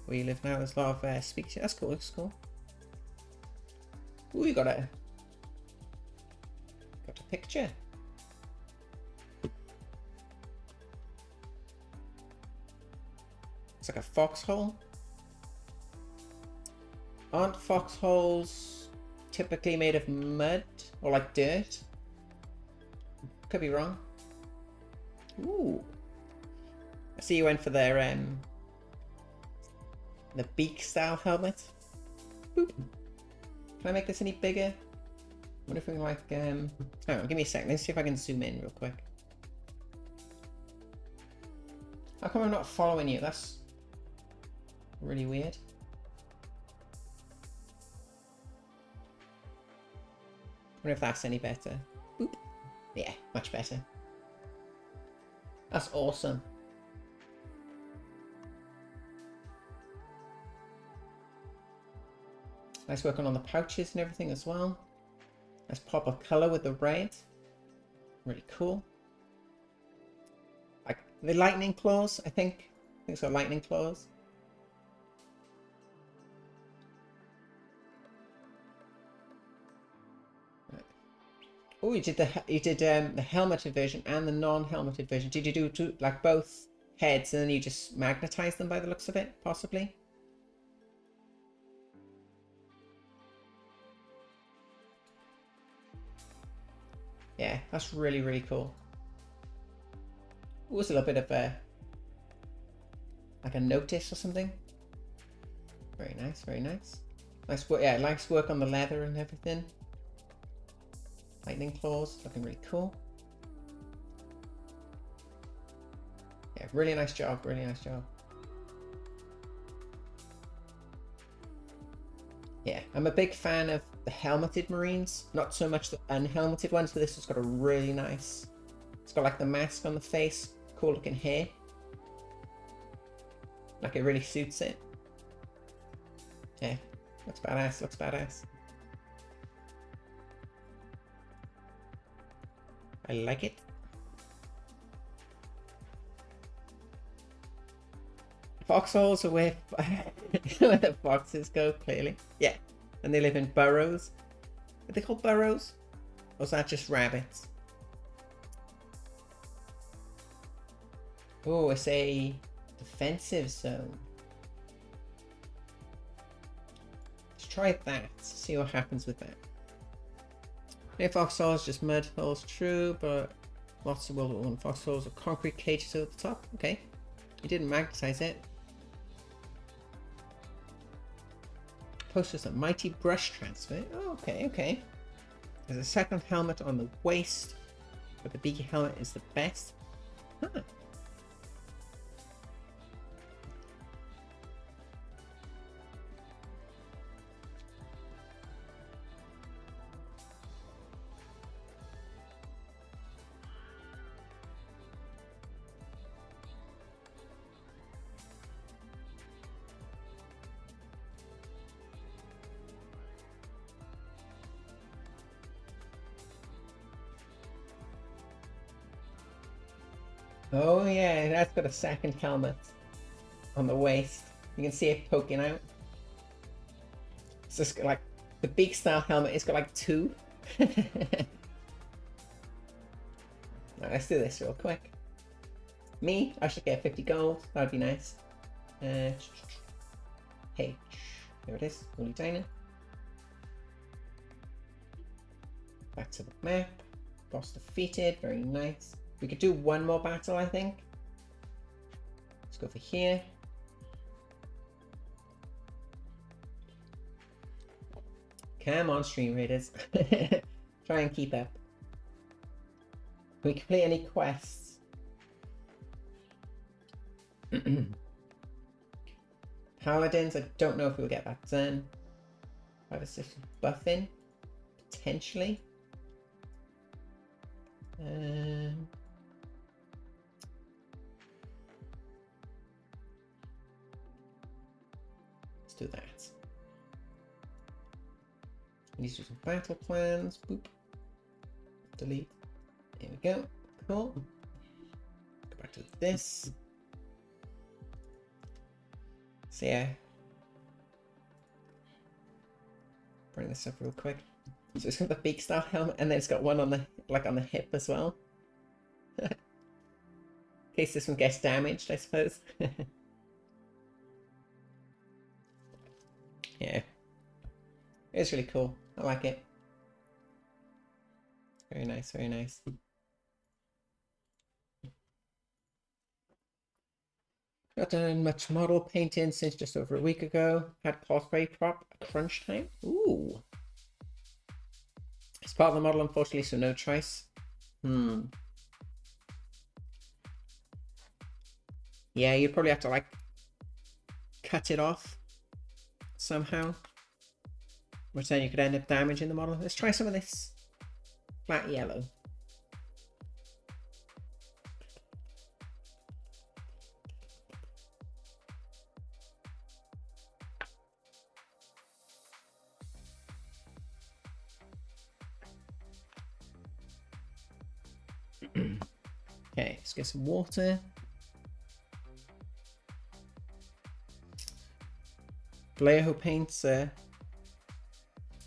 Where you live now, there's a lot of speakers. That's cool, that's cool. Ooh, you got a picture. It's like a foxhole. Aren't foxholes typically made of mud or like dirt? Could be wrong. Ooh. I see you went for their the beak style helmet. Boop. Can I make this any bigger? I wonder if we can like hang on, give me a second. Let's see if I can zoom in real quick. How come I'm not following you? That's really weird. I wonder if that's any better. Boop. Yeah, much better. That's awesome. Nice working on the pouches and everything as well. Nice pop of color with the red. Really cool. Like the lightning claws, I think. I think so, lightning claws. Oh, you did the helmeted version and the non-helmeted version. Did you do two, like both heads, and then you just magnetize them by the looks of it, possibly? Yeah, that's really, really cool. Ooh, it's a little bit of a like a notice or something. Very nice, very nice. Nice work. Yeah, nice work on the leather and everything. Lightning claws, looking really cool. Yeah, really nice job, really nice job. Yeah, I'm a big fan of the helmeted Marines, not so much the unhelmeted ones, but this has got a really nice, it's got like the mask on the face, cool looking hair. Like it really suits it. Yeah, looks badass, looks badass. I like it. Foxholes are where the foxes go, clearly. Yeah, and they live in burrows. Are they called burrows? Or is that just rabbits? Oh, it's a defensive zone. Let's try that, see what happens with that. Yeah, foxholes, just mud holes, true, but lots of World War I foxholes are concrete cages at the top. Okay, you didn't magnetize it. Posters a mighty brush transfer. Oh, okay, okay. There's a second helmet on the waist, but the beaky helmet is the best. Huh. Oh yeah, that's got a second helmet on the waist. You can see it poking out. So it's got like the big style helmet. It's got like two. Right, let's do this real quick. Me, I should get 50 gold. That'd be nice. H. There it is. Holy Diner. Back to the map. Boss defeated. Very nice. We could do one more battle, I think. Let's go for here. Come on, Stream Raiders. Try and keep up. Can we complete any quests? Paladins, I don't know if we'll get that done. Private system buffing, potentially. Let's do that. Need to do some battle plans. Boop. Delete. There we go. Cool. Go back to this. So yeah. Bring this up real quick. So it's got the big style helmet, and then it's got one on the on the hip as well. In case this one gets damaged, I suppose. Yeah. It's really cool. I like it. Very nice, very nice. Not done much model painting since just over a week ago. Had cosplay prop crunch time. Ooh. It's part of the model, unfortunately, so no choice. Yeah, you'd probably have to like cut it off somehow. Which then you could end up damaging the model. Let's try some of this flat yellow. Okay, let's get some water. Vallejo paints are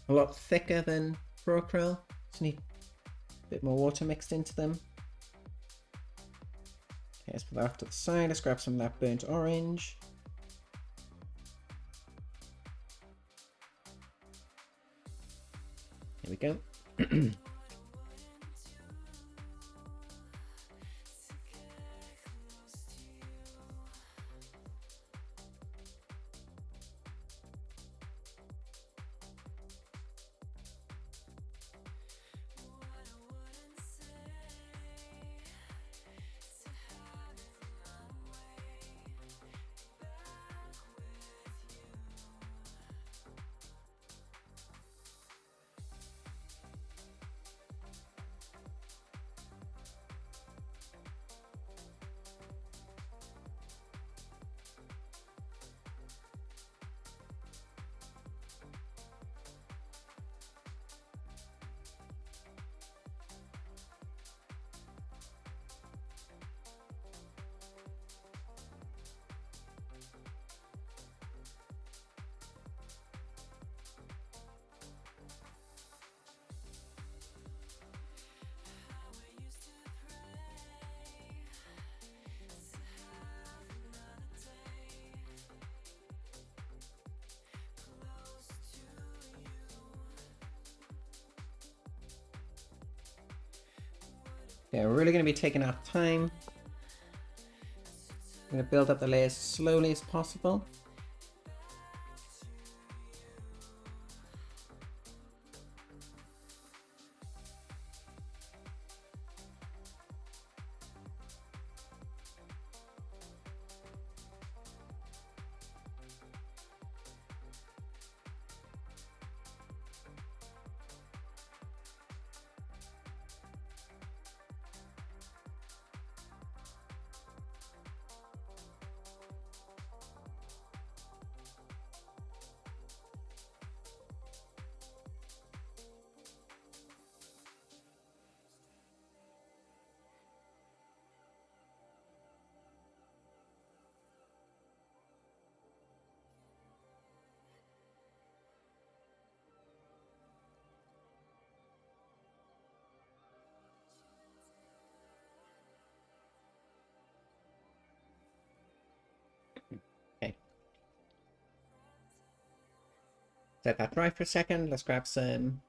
a lot thicker than Acryl, so need a bit more water mixed into them. Okay, let's put that off to the side. Let's grab some of that burnt orange. Here we go. Yeah, we're really going to be taking our time. I'm going to build up the layers as slowly as possible. Let that dry for a second. Let's grab some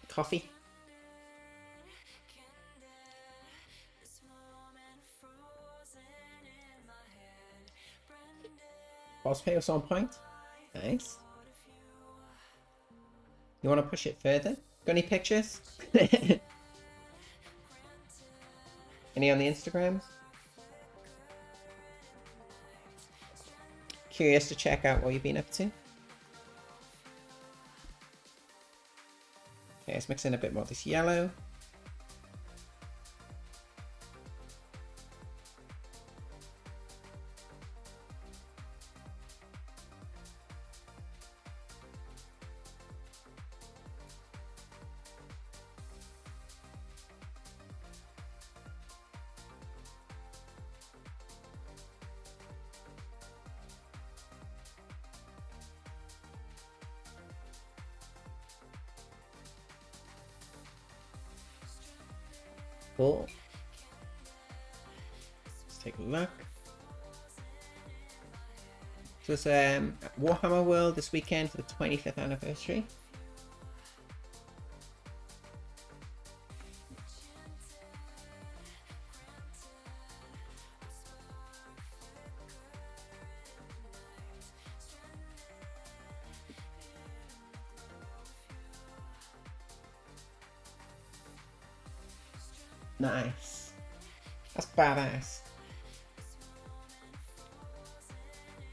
coffee. Pulse pay was on point. Nice. You want to push it further? Got any pictures? Any on the Instagrams? Curious to check out what you've been up to? Okay, let's mix in a bit more of this yellow. Cool. Let's take a look. So it's Warhammer World this weekend for the 25th anniversary. Nice. That's badass.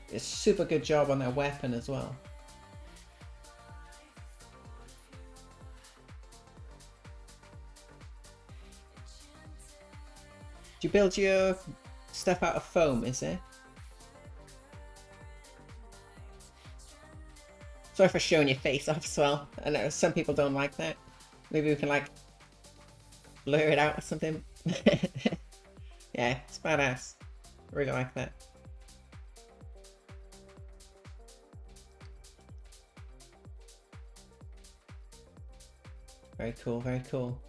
It's super good job on that weapon as well. Do you build your stuff out of foam, is it? Sorry for showing your face off as well. I know some people don't like that. Maybe we can like blur it out or something. Yeah, it's badass. I really like that. Very cool, very cool.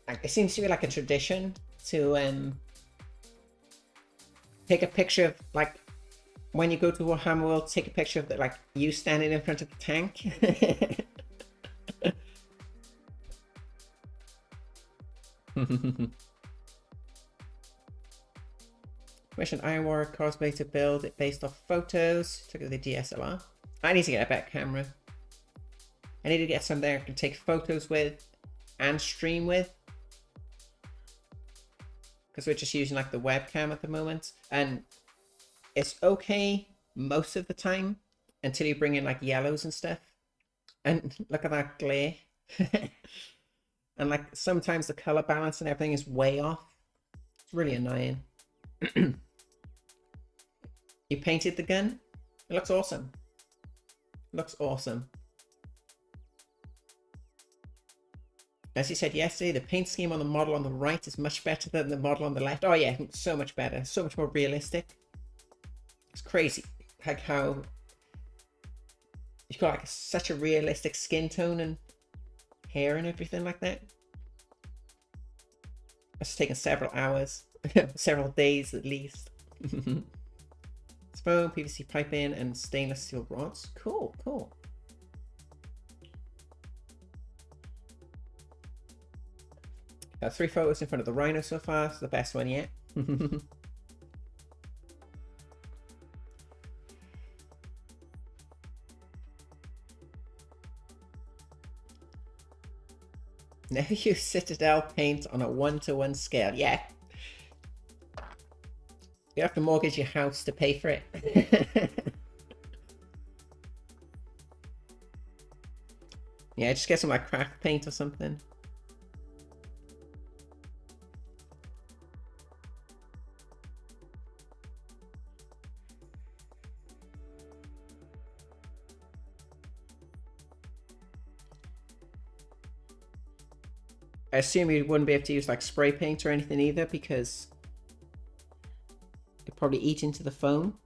It seems to be like a tradition to take a picture of, like, when you go to Warhammer World, take a picture of the, like, you standing in front of the tank. Commissioned Iron Warrior cosplay to build it based off photos. Took it with the DSLR. I need to get a better camera. I need to get some there I can take photos with and stream with. Because we're just using like the webcam at the moment. And it's okay most of the time until you bring in like yellows and stuff. And look at that glare. And like sometimes the color balance and everything is way off. It's really annoying. You painted the gun? It looks awesome. Looks awesome. As you said yesterday, the paint scheme on the model on the right is much better than the model on the left. Oh yeah, so much better. So much more realistic. It's crazy. Like how you've got like such a realistic skin tone and hair and everything like that. It's taken several hours. Several days at least. It's foam, PVC piping, and stainless steel rods. Cool, cool. Got 3 photos in front of the Rhino so far. It's the best one yet. Never use Citadel paint on a 1-to-1 scale. Yeah. You have to mortgage your house to pay for it. Yeah, just get some like craft paint or something. I assume you wouldn't be able to use like spray paint or anything either because it'd probably eat into the foam.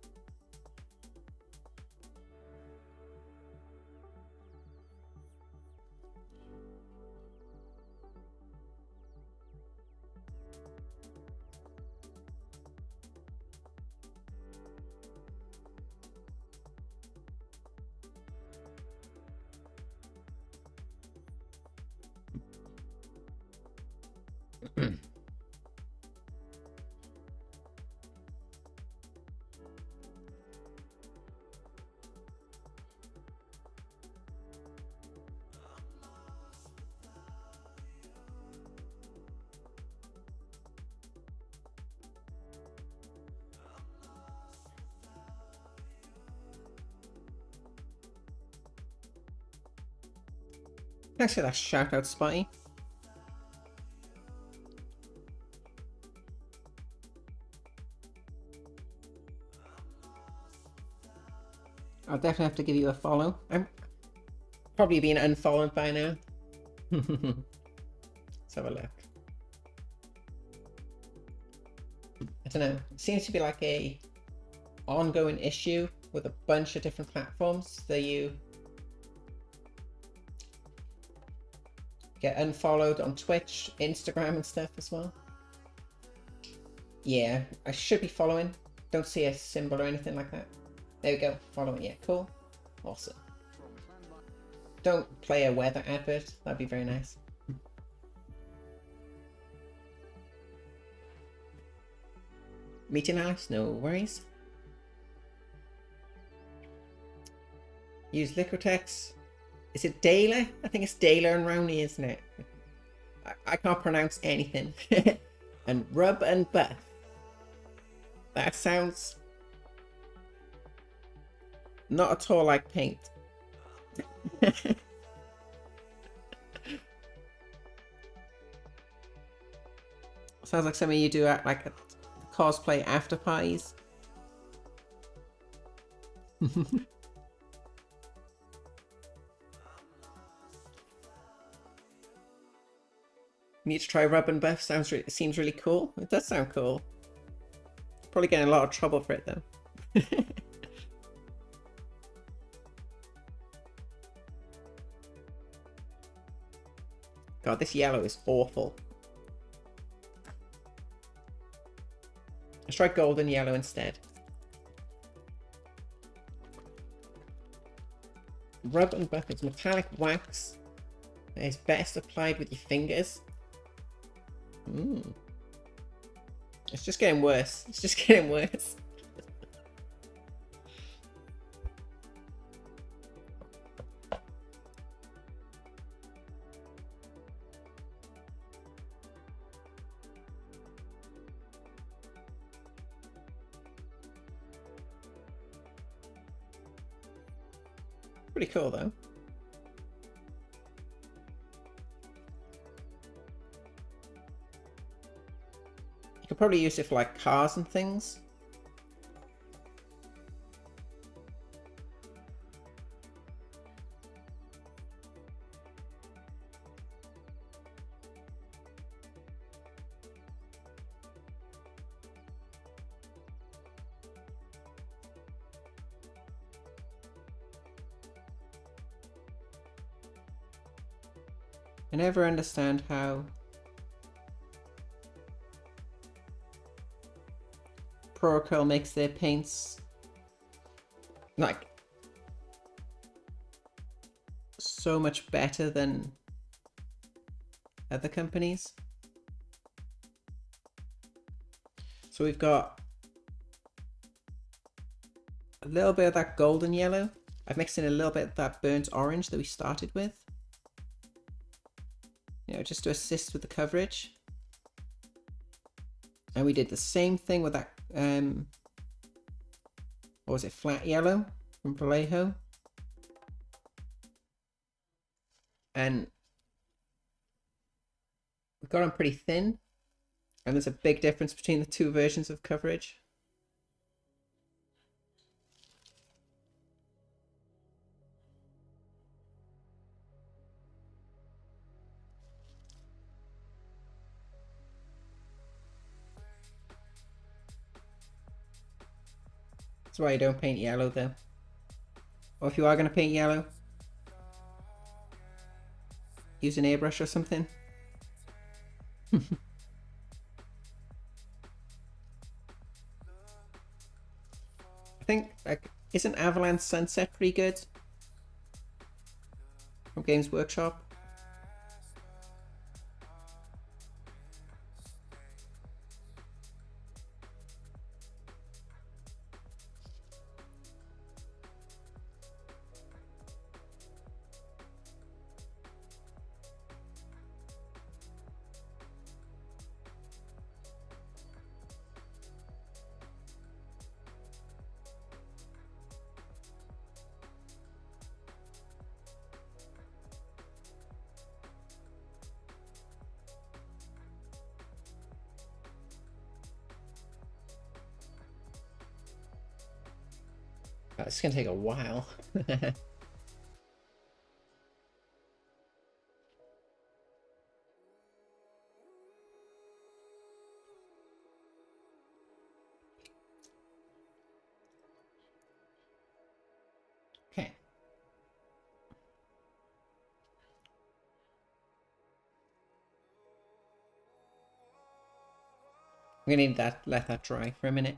Thanks for that shout out, Spotty. I'll definitely have to give you a follow. I'm probably being unfollowed by now. Let's have a look. I don't know. It seems to be like a ongoing issue with a bunch of different platforms that you get unfollowed on Twitch, Instagram and stuff as well. Yeah, I should be following. Don't see a symbol or anything like that. There we go, following, yeah, cool. Awesome. Don't play a weather advert, that'd be very nice. Meeting Alex, no worries. Use Liquitex. Is it Dayla? I think it's Dayla and Rowney, isn't it? I can't pronounce anything. And rub and buff. That sounds not at all like paint. Sounds like something you do at like a cosplay after parties. Need to try rub and buff. Seems really cool. It does sound cool. Probably getting a lot of trouble for it though. God, this yellow is awful. Let's try golden yellow instead. Rub and buff is metallic wax. It is best applied with your fingers. It's just getting worse. It's just getting worse. Pretty cool though. You could probably use it for like cars and things. I never understand how Acryl makes their paints like so much better than other companies. So we've got a little bit of that golden yellow. I've mixed in a little bit of that burnt orange that we started with. You know, just to assist with the coverage. And we did the same thing with that, what was it, flat yellow from Vallejo. And we got them pretty thin. And there's a big difference between the two versions of coverage. That's why you don't paint yellow though. Or if you are going to paint yellow, use an airbrush or something. I think, like, isn't Avalanche Sunset pretty good? From Games Workshop. It's gonna take a while. Okay. We need that, let that dry for a minute.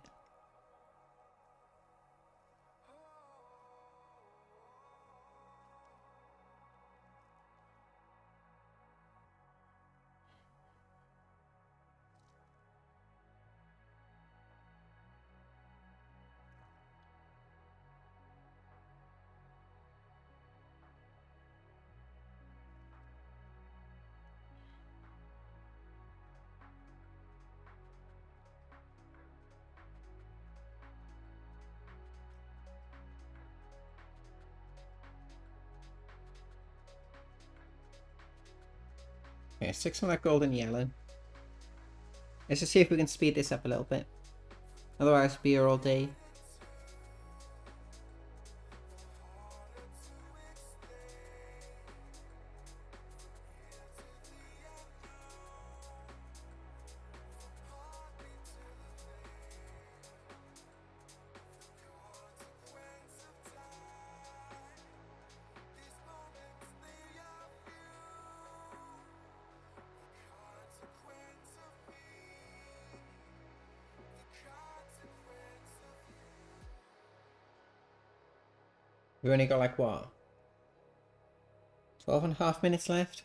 Okay, stick some of that golden yellow. Let's just see if we can speed this up a little bit. Otherwise, we'll be here all day. We've only got like what? 12.5 minutes left?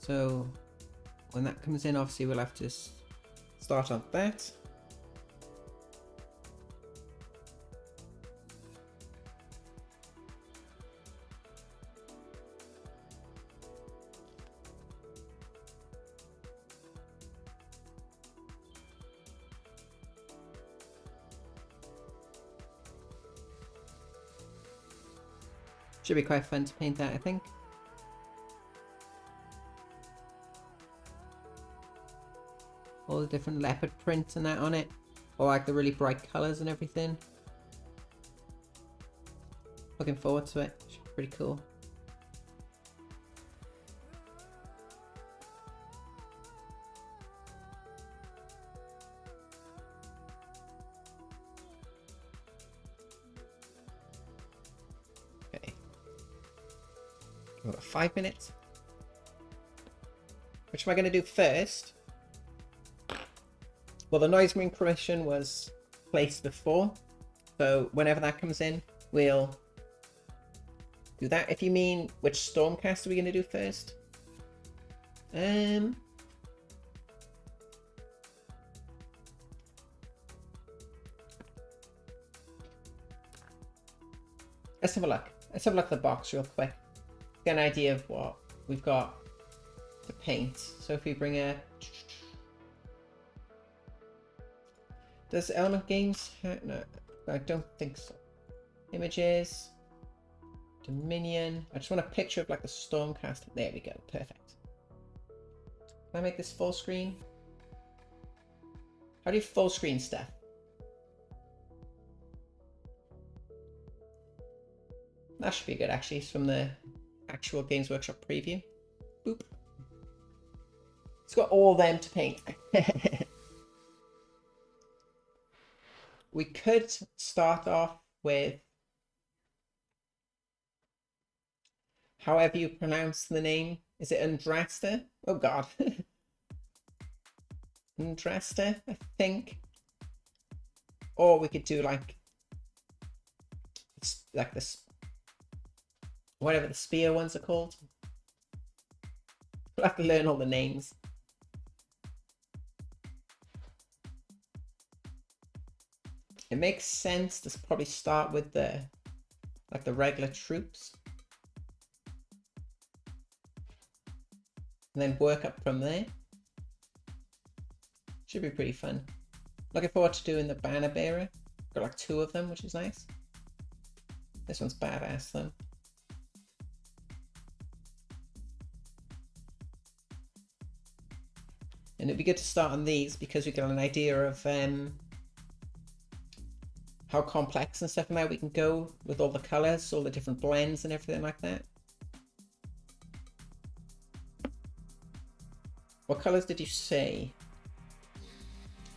So when that comes in, obviously we'll have to start on that. Should be quite fun to paint that, I think. All the different leopard prints and that on it. Or like the really bright colours and everything. Looking forward to it. Should be pretty cool. Okay. We've got 5 minutes. Which am I going to do first? Well, the noise ring correction was placed before, so whenever that comes in, we'll do that. If you mean which Stormcast are we going to do first? Let's have a look. Let's have a look at the box real quick. Get an idea of what we've got to paint. So if we bring a... Does Element Games... No, I don't think so. Images. Dominion. I just want a picture of like the Stormcast. There we go. Perfect. Can I make this full screen? How do you full screen stuff? That should be good actually. It's from the actual Games Workshop preview. Boop. It's got all them to paint. We could start off with however you pronounce the name. Is it Andrasta? Oh god. Andrasta, I think. Or we could do like this, whatever the spear ones are called. We'll have to learn all the names. It makes sense to probably start with the regular troops. And then work up from there. Should be pretty fun. Looking forward to doing the banner bearer. Got like 2 of them, which is nice. This one's badass though. And it'd be good to start on these because we get an idea of how complex and stuff now we can go with all the colors, all the different blends and everything like that. What colors did you say?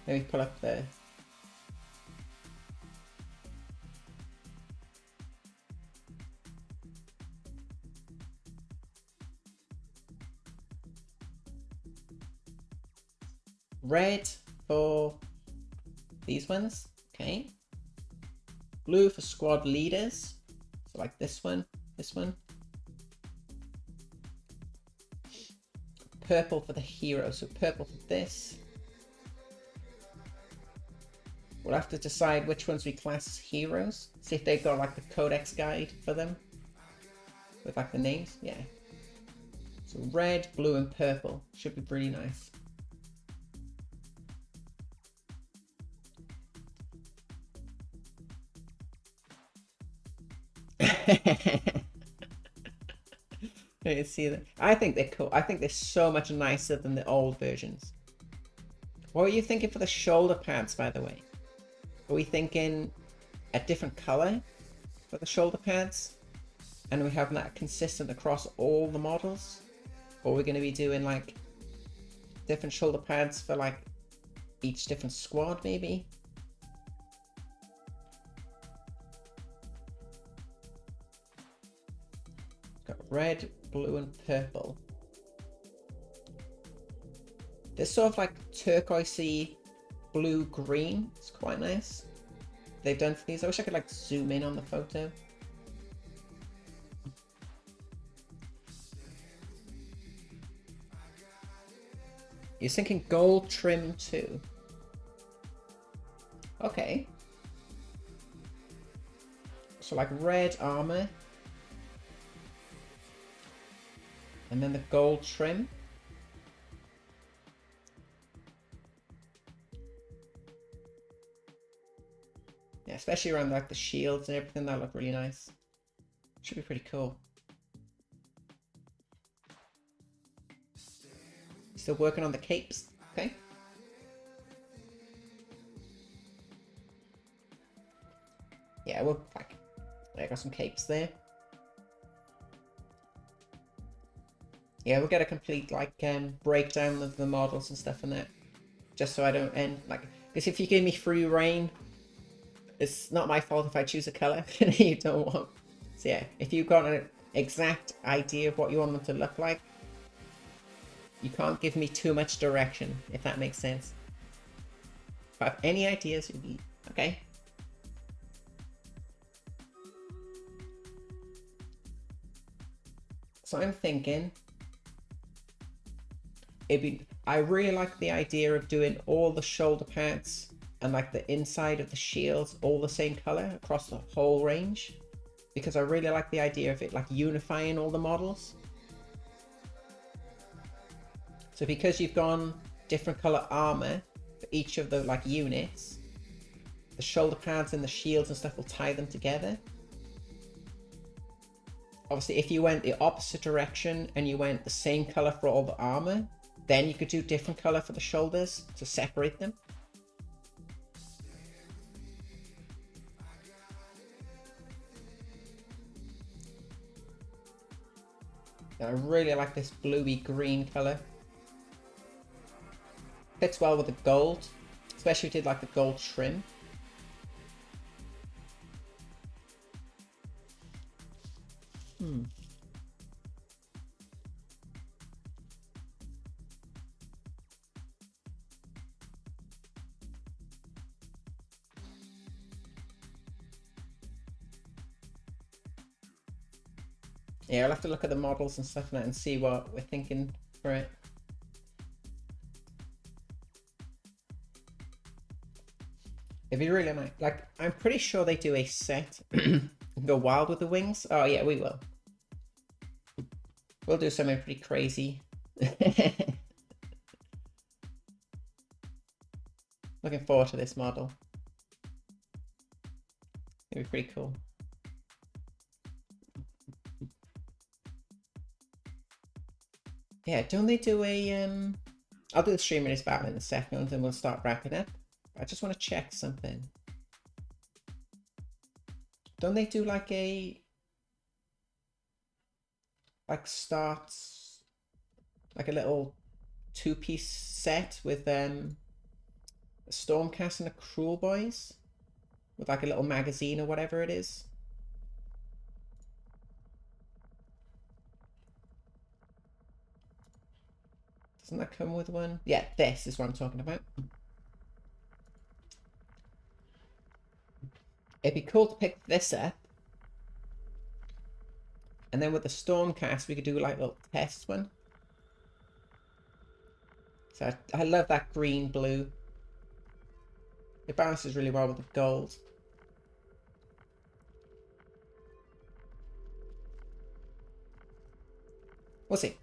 Let me pull up the... Red for these ones, okay. Blue for squad leaders, so like this one. Purple for the hero, so purple for this. We'll have to decide which ones we class as heroes. See if they've got like the codex guide for them. With like the names, yeah. So red, blue and purple should be pretty nice. You see that? I think they're cool. I think they're so much nicer than the old versions. What were you thinking for the shoulder pads, by the way? Are we thinking a different color for the shoulder pads? And are we having that consistent across all the models? Or are we going to be doing like different shoulder pads for like each different squad maybe? Got red, blue and purple. This sort of like turquoisey blue green. It's quite nice. They've done for these. I wish I could like zoom in on the photo. You're thinking gold trim too. Okay. So like red armor. And then the gold trim. Yeah, especially around like the shields and everything, that look really nice. Should be pretty cool. Still working on the capes. Okay. Yeah, we'll like, I got some capes there. Yeah, we'll get a complete like breakdown of the models and stuff in that, just so I don't end like, because if you give me free reign, it's not my fault if I choose a color you don't want. So yeah, if you've got an exact idea of what you want them to look like, you can't give me too much direction, if that makes sense. If I have any ideas, okay. So I'm thinking, I really like the idea of doing all the shoulder pads and like the inside of the shields all the same color across the whole range, because I really like the idea of it like unifying all the models. So because you've gone different color armor for each of the like units, the shoulder pads and the shields and stuff will tie them together. Obviously, if you went the opposite direction and you went the same color for all the armor, then you could do different color for the shoulders to separate them. And I really like this bluey green color. Fits well with the gold, especially if you did like the gold trim. Yeah, I'll have to look at the models and stuff now and see what we're thinking for it. It'd be really nice. Like, I'm pretty sure they do a set. Go wild with the wings. Oh yeah, we will. We'll do something pretty crazy. Looking forward to this model. It'd be pretty cool. Yeah, don't they do a I'll do the stream in this battle in a second and we'll start wrapping up. I just want to check something. Don't they do like a starts like a little two-piece set with a Stormcast and a Cruel Boys with like a little magazine or whatever it is? Doesn't that come with one? Yeah, this is what I'm talking about. It'd be cool to pick this up. And then with the Stormcast, we could do like a little test one. So I love that green blue. It balances really well with the gold. We'll see.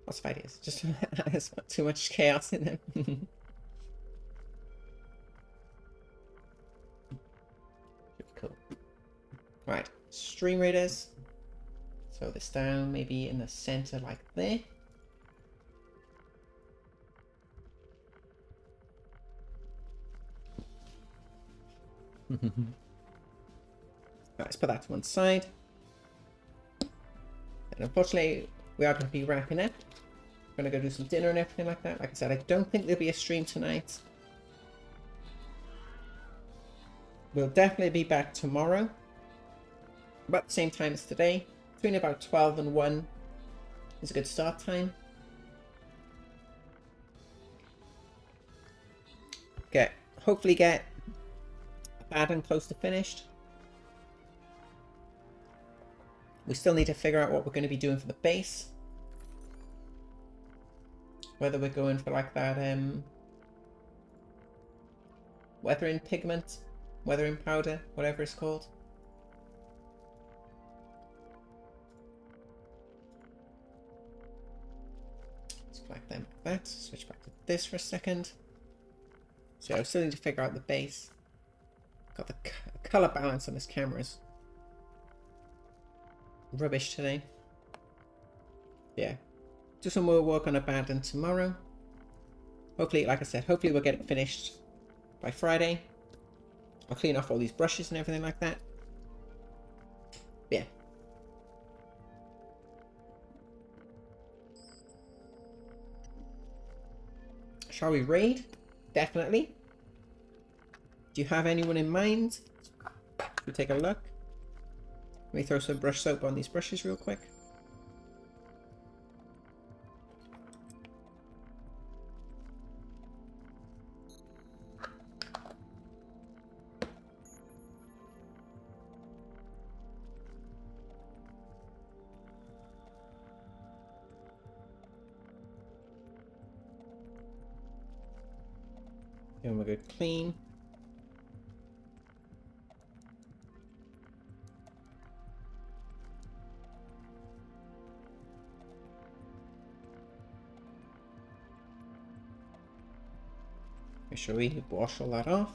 Lots of ideas. Just there's not too much chaos in them. Cool. Right, stream readers. Throw this down, maybe in the center like there. Right, let's put that to one side. And unfortunately, we are going to be wrapping up. We're going to go do some dinner and everything like that. Like I said, I don't think there'll be a stream tonight. We'll definitely be back tomorrow. About the same time as today. Between about 12 and 1 is a good start time. Okay, hopefully get Abaddon close to finished. We still need to figure out what we're going to be doing for the base. whether we're going for like that weathering pigment, weathering powder, whatever it's called. Let's black them like that. Switch back to this for a second. So I still need to figure out the base. Got the color balance on this camera's rubbish today. Yeah. Do some more work on Abaddon tomorrow. Hopefully, like I said, hopefully we'll get it finished by Friday. I'll clean off all these brushes and everything like that. Yeah. Shall we raid? Definitely. Do you have anyone in mind? We'll take a look. Let me throw some brush soap on these brushes real quick. Give them a good clean. Make sure we wash all that off.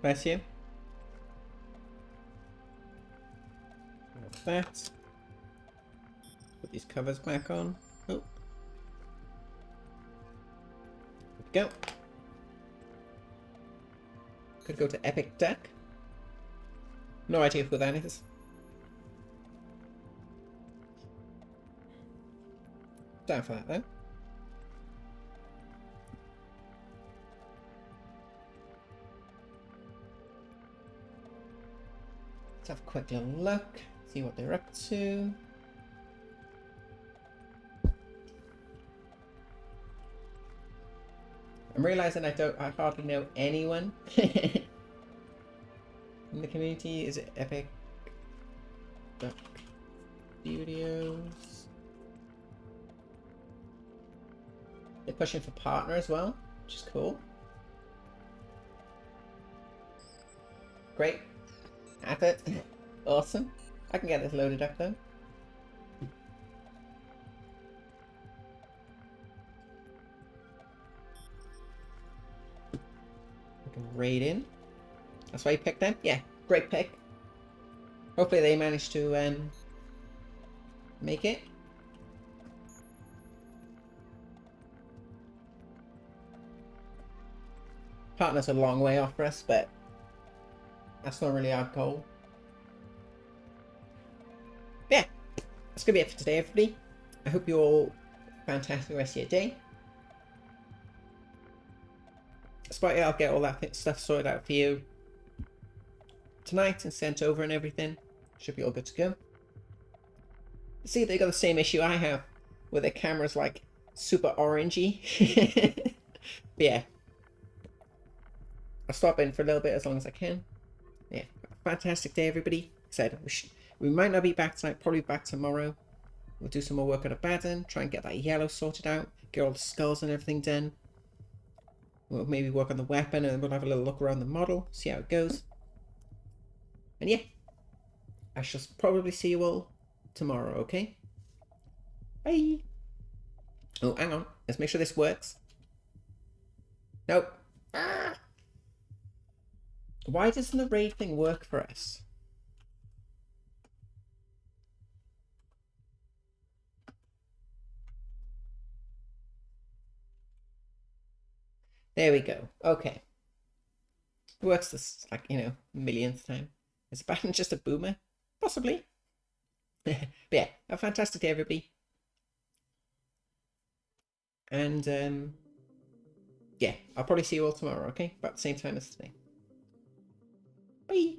Bless you. That. Put these covers back on. Oh. There we go. Could go to Epic Deck. No idea who that is. Down for that though. Let's have a quick little look. See what they're up to. I'm realizing I hardly know anyone in the community. Is it Epic Duck Studios? They're pushing for partner as well, which is cool. Great. At it. Awesome. I can get this loaded up though. We can raid in. That's why you picked them? Yeah, great pick. Hopefully they manage to make it. Partner's a long way off for us, but that's not really our goal. Yeah, that's gonna be it for today, everybody. I hope you all fantastic rest of your day. Despite it, I'll get all that stuff sorted out for you tonight and sent over and everything. Should be all good to go. See, they got the same issue I have, where their camera's like super orangey. But yeah, I'll stop in for a little bit as long as I can. Yeah, fantastic day, everybody. Said we might not be back tonight, probably back tomorrow. We'll do some more work on Abaddon, try and get that yellow sorted out, get all the skulls and everything done. We'll maybe work on the weapon and we'll have a little look around the model, see how it goes. And yeah, I shall probably see you all tomorrow, okay? Bye! Oh, hang on. Let's make sure this works. Nope. Ah! Why doesn't the raid thing work for us? There we go. Okay. It works this, like, you know, millionth time. Is Abaddon just a boomer? Possibly. But yeah, have a fantastic day, everybody. And, yeah, I'll probably see you all tomorrow, okay? About the same time as today. Bye!